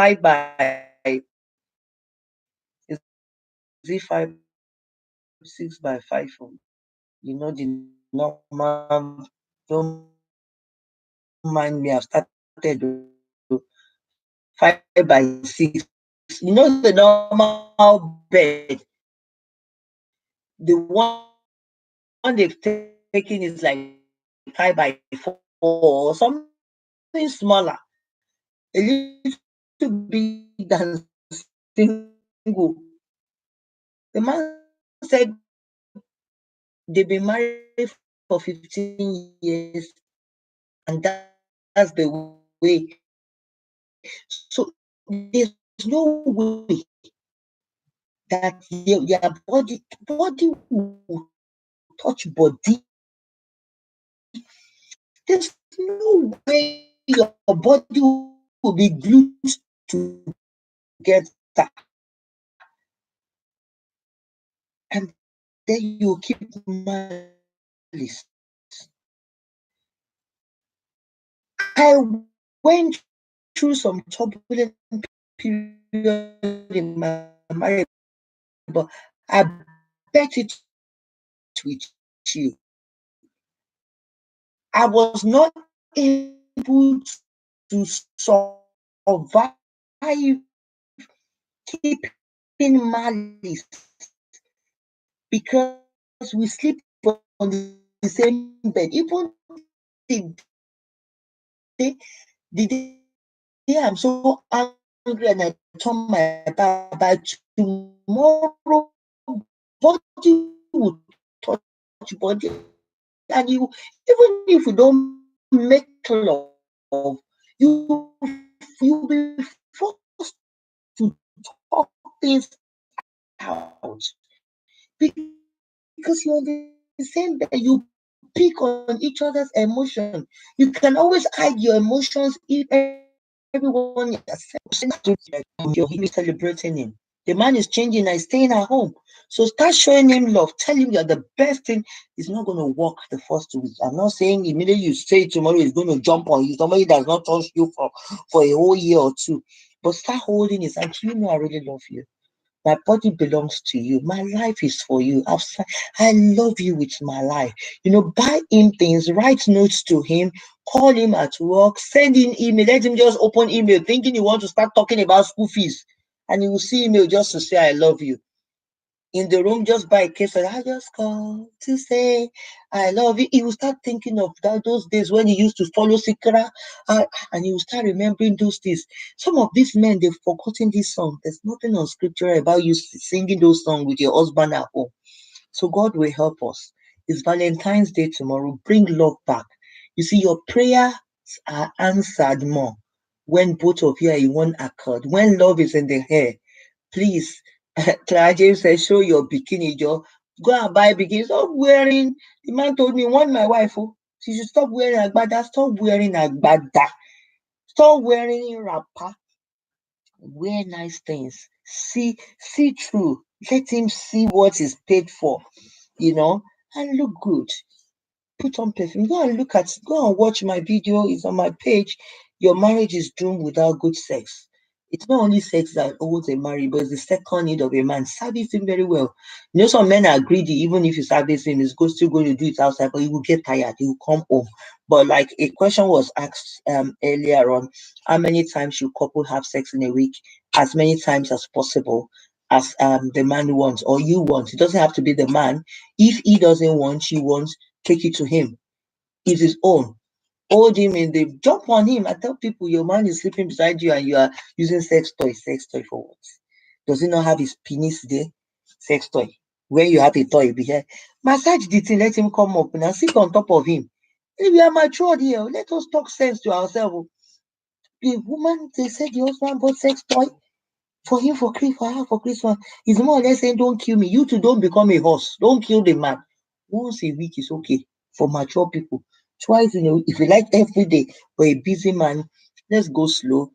The woman, they said the husband bought sex toy for him for her for Christmas. It's more or less saying, don't kill me. You two don't become a horse. Don't kill the man. Once a week is okay for mature people. Twice in a week. If you like every day for a busy man, let's go slow.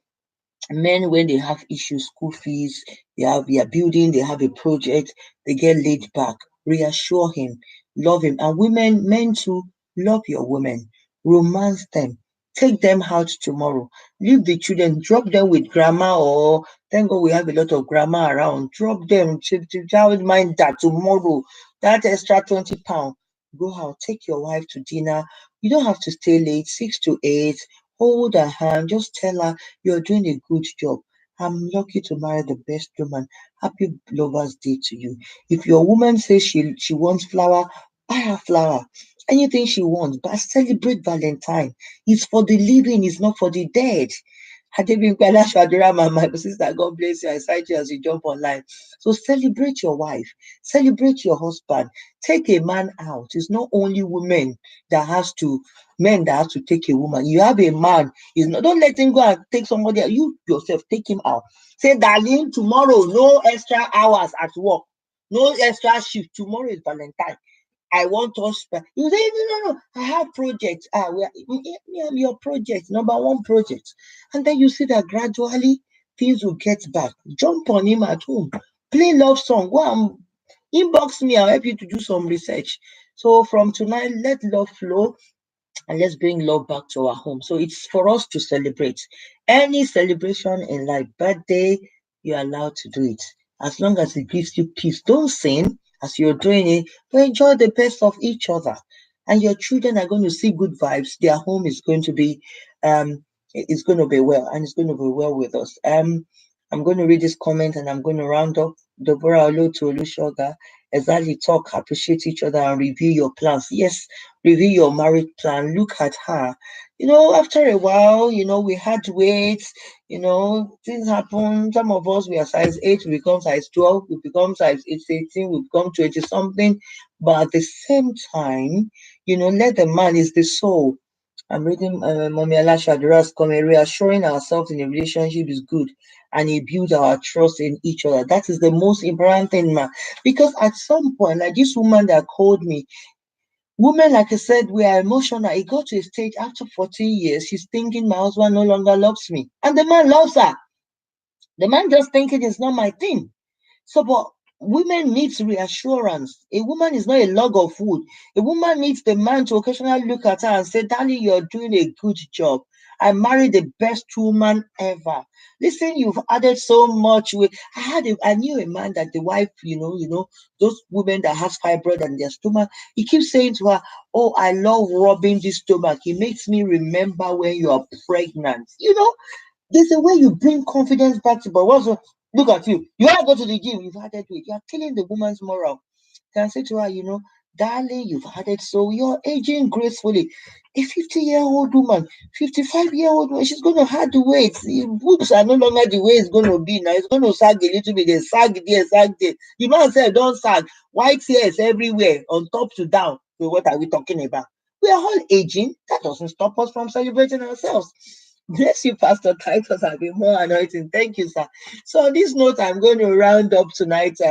Men, when they have issues, school fees, they are building, they have a project, they get laid back. Reassure him, love him. And women, men too, love your women, romance them, take them out tomorrow. Leave the children, drop them with grandma, or thank God we have a lot of grandma around. Drop them to child mind that tomorrow, that extra £20. Go out, take your wife to dinner. You don't have to stay late, 6 to 8. Hold her hand, just tell her you're doing a good job. I'm lucky to marry the best woman. Happy Lovers Day to you. If your woman says she wants flower, buy her flower. Anything she wants, but celebrate Valentine. It's for the living, it's not for the dead. Adebimpe Shadura, my sister, God bless you. I cite you as you jump online. So celebrate your wife, celebrate your husband. Take a man out. It's not only women that has to men that have to take a woman. You have a man, is not, don't let him go and take somebody else. You yourself take him out. Say, darling, tomorrow no extra hours at work, no extra shift. Tomorrow is Valentine. I want us. You say, no. I have projects. I'm your project, number one project. And then you see that gradually things will get back. Jump on him at home. Play love song. Go and inbox me. I'll help you to do some research. So from tonight, let love flow and let's bring love back to our home. So it's for us to celebrate. Any celebration in life, birthday, you're allowed to do it. As long as it gives you peace. Don't sin as you're doing it, but enjoy the best of each other. And your children are going to see good vibes. Their home is going to be it's going to be well, and it's going to be well with us. I'm going to read this comment and I'm going to round up. Deborah Olu to Olushoga. Exactly, talk, appreciate each other, and review your plans. Yes, review your marriage plan. Look at her. After a while, we had weight, things happen. Some of us, we are size 8, we become size 12, we become size 18, we become 20 something. But at the same time, let the man is the soul. I'm reading Mommy Alasha Adura's comment. Reassuring ourselves in a relationship is good, and it builds our trust in each other. That is the most important thing, man. Because at some point, like this woman that called me, women, like I said, we are emotional. It got to a stage after 14 years, she's thinking my husband no longer loves me. And the man loves her. The man just thinking it's not my thing. So, but women needs reassurance. A woman is not a log of wood. A woman needs the man to occasionally look at her and say, darling, you're doing a good job. I married the best woman ever. Listen, you've added so much weight. I knew a man that the wife, those women that has fibroid and their stomach, he keeps saying to her, oh, I love rubbing this stomach. It makes me remember when you are pregnant. There's a way you bring confidence back to, but look at you. You want to go to the gym, you've added weight. You're killing the woman's moral. Can say to her, darling, you've added, so you're aging gracefully. A 50-year-old woman, 55-year-old woman, she's going to add the weight. Boobs are no longer the way it's going to be now. It's going to sag a little bit. They sag there, sag there. The man said, don't sag. White hairs everywhere, on top to down. So what are we talking about? We are all aging. That doesn't stop us from celebrating ourselves. Bless you, Pastor Titus. I've been more anointing. Thank you, sir. So on this note, I'm going to round up tonight's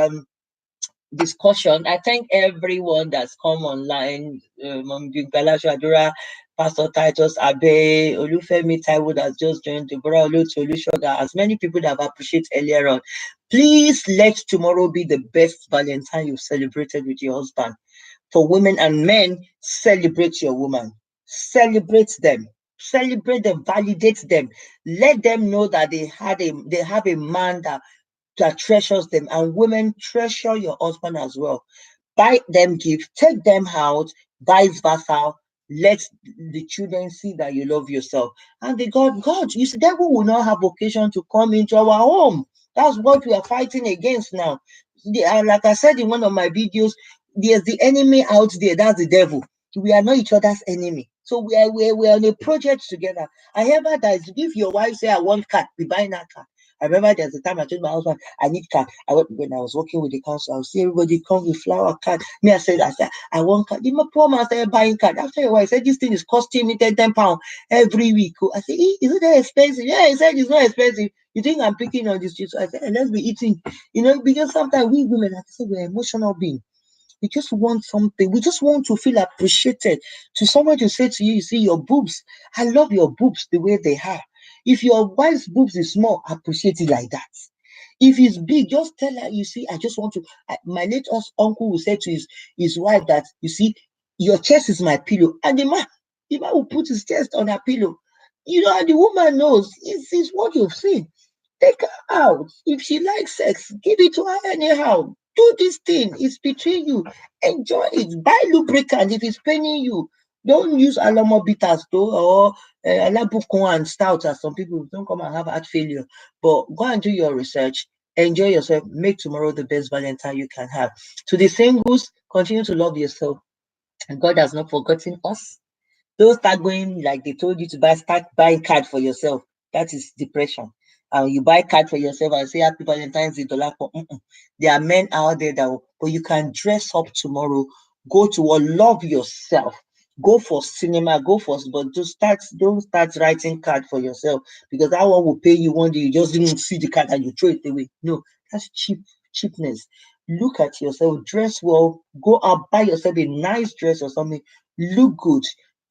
discussion. I thank everyone that's come online. Mom Bimbala Shadura, Pastor Titus Abe, Olufemi Taiwo has just joined, Deborah Olutu Olushoga, as many people that have appreciated earlier on. Please let tomorrow be the best Valentine you've celebrated with your husband. For women and men, celebrate your woman. Celebrate them. Celebrate them, validate them. Let them know that they have a man that treasures them. And women, treasure your husband as well. Buy them gifts, take them out, vice versa. Let the children see that you love yourself. And God, you see, devil will not have occasion to come into our home. That's what we are fighting against now. Like I said in one of my videos, there's the enemy out there, that's the devil. We are not each other's enemy. So we are on a project together. I ever that if your wife say I want car, we buy that car. I remember there's a time I told my husband, I need card. When I was working with the council, I would see everybody come with flower card. Me, I want card. My poor man started buying card. After a while, I said, this thing is costing me £10 every week. I said, is it that expensive? Yeah, he said it's not expensive. You think I'm picking on this? So I said, let's be eating. Because sometimes we women, like I said, we're emotional beings. We just want something. We just want to feel appreciated. To someone to say to you, you see your boobs. I love your boobs the way they are. If your wife's boobs is small, appreciate it like that. If it's big, just tell her, you see, I just want to. My late uncle will say to his wife that, you see, your chest is my pillow. And the man will put his chest on her pillow. And the woman knows it's what you've seen. Take her out. If she likes sex, give it to her anyhow. Do this thing. It's between you. Enjoy it. Buy lubricant if it's paining you. Don't use Alamo bitters though, or Alabukon and stout, as some people don't come and have heart failure. But go and do your research. Enjoy yourself. Make tomorrow the best Valentine you can have. To the singles, continue to love yourself. And God has not forgotten us. Don't start going like they told you to buy, start buying card for yourself. That is depression. You buy card for yourself and say happy Valentine's Day, dollar. There are men out there but you can dress up tomorrow, go to work, love yourself. Go for cinema, but don't start writing card for yourself, because that one will pay you one day. You just didn't see the card and you throw it away. No, that's cheapness. Look at yourself, dress well, go out, buy yourself a nice dress or something, look good.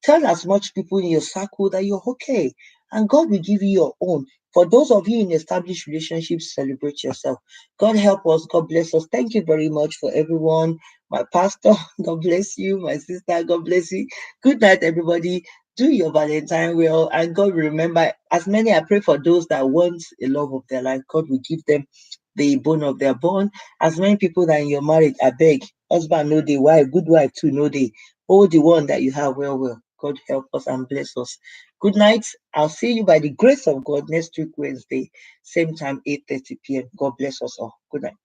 Tell as much people in your circle that you're okay, and God will give you your own. For those of you in established relationships, celebrate yourself. God help us. God bless us. Thank you very much for everyone. My pastor, God bless you. My sister, God bless you. Good night, everybody. Do your Valentine well, and God will remember. As many, I pray for those that want a love of their life. God will give them the bone of their bone. As many people that in your marriage, I beg, husband know the wife, good wife too know the. Hold the one that you have well. God help us and bless us. Good night. I'll see you by the grace of God next week, Wednesday, same time, 8:30 p.m. God bless us all. Good night.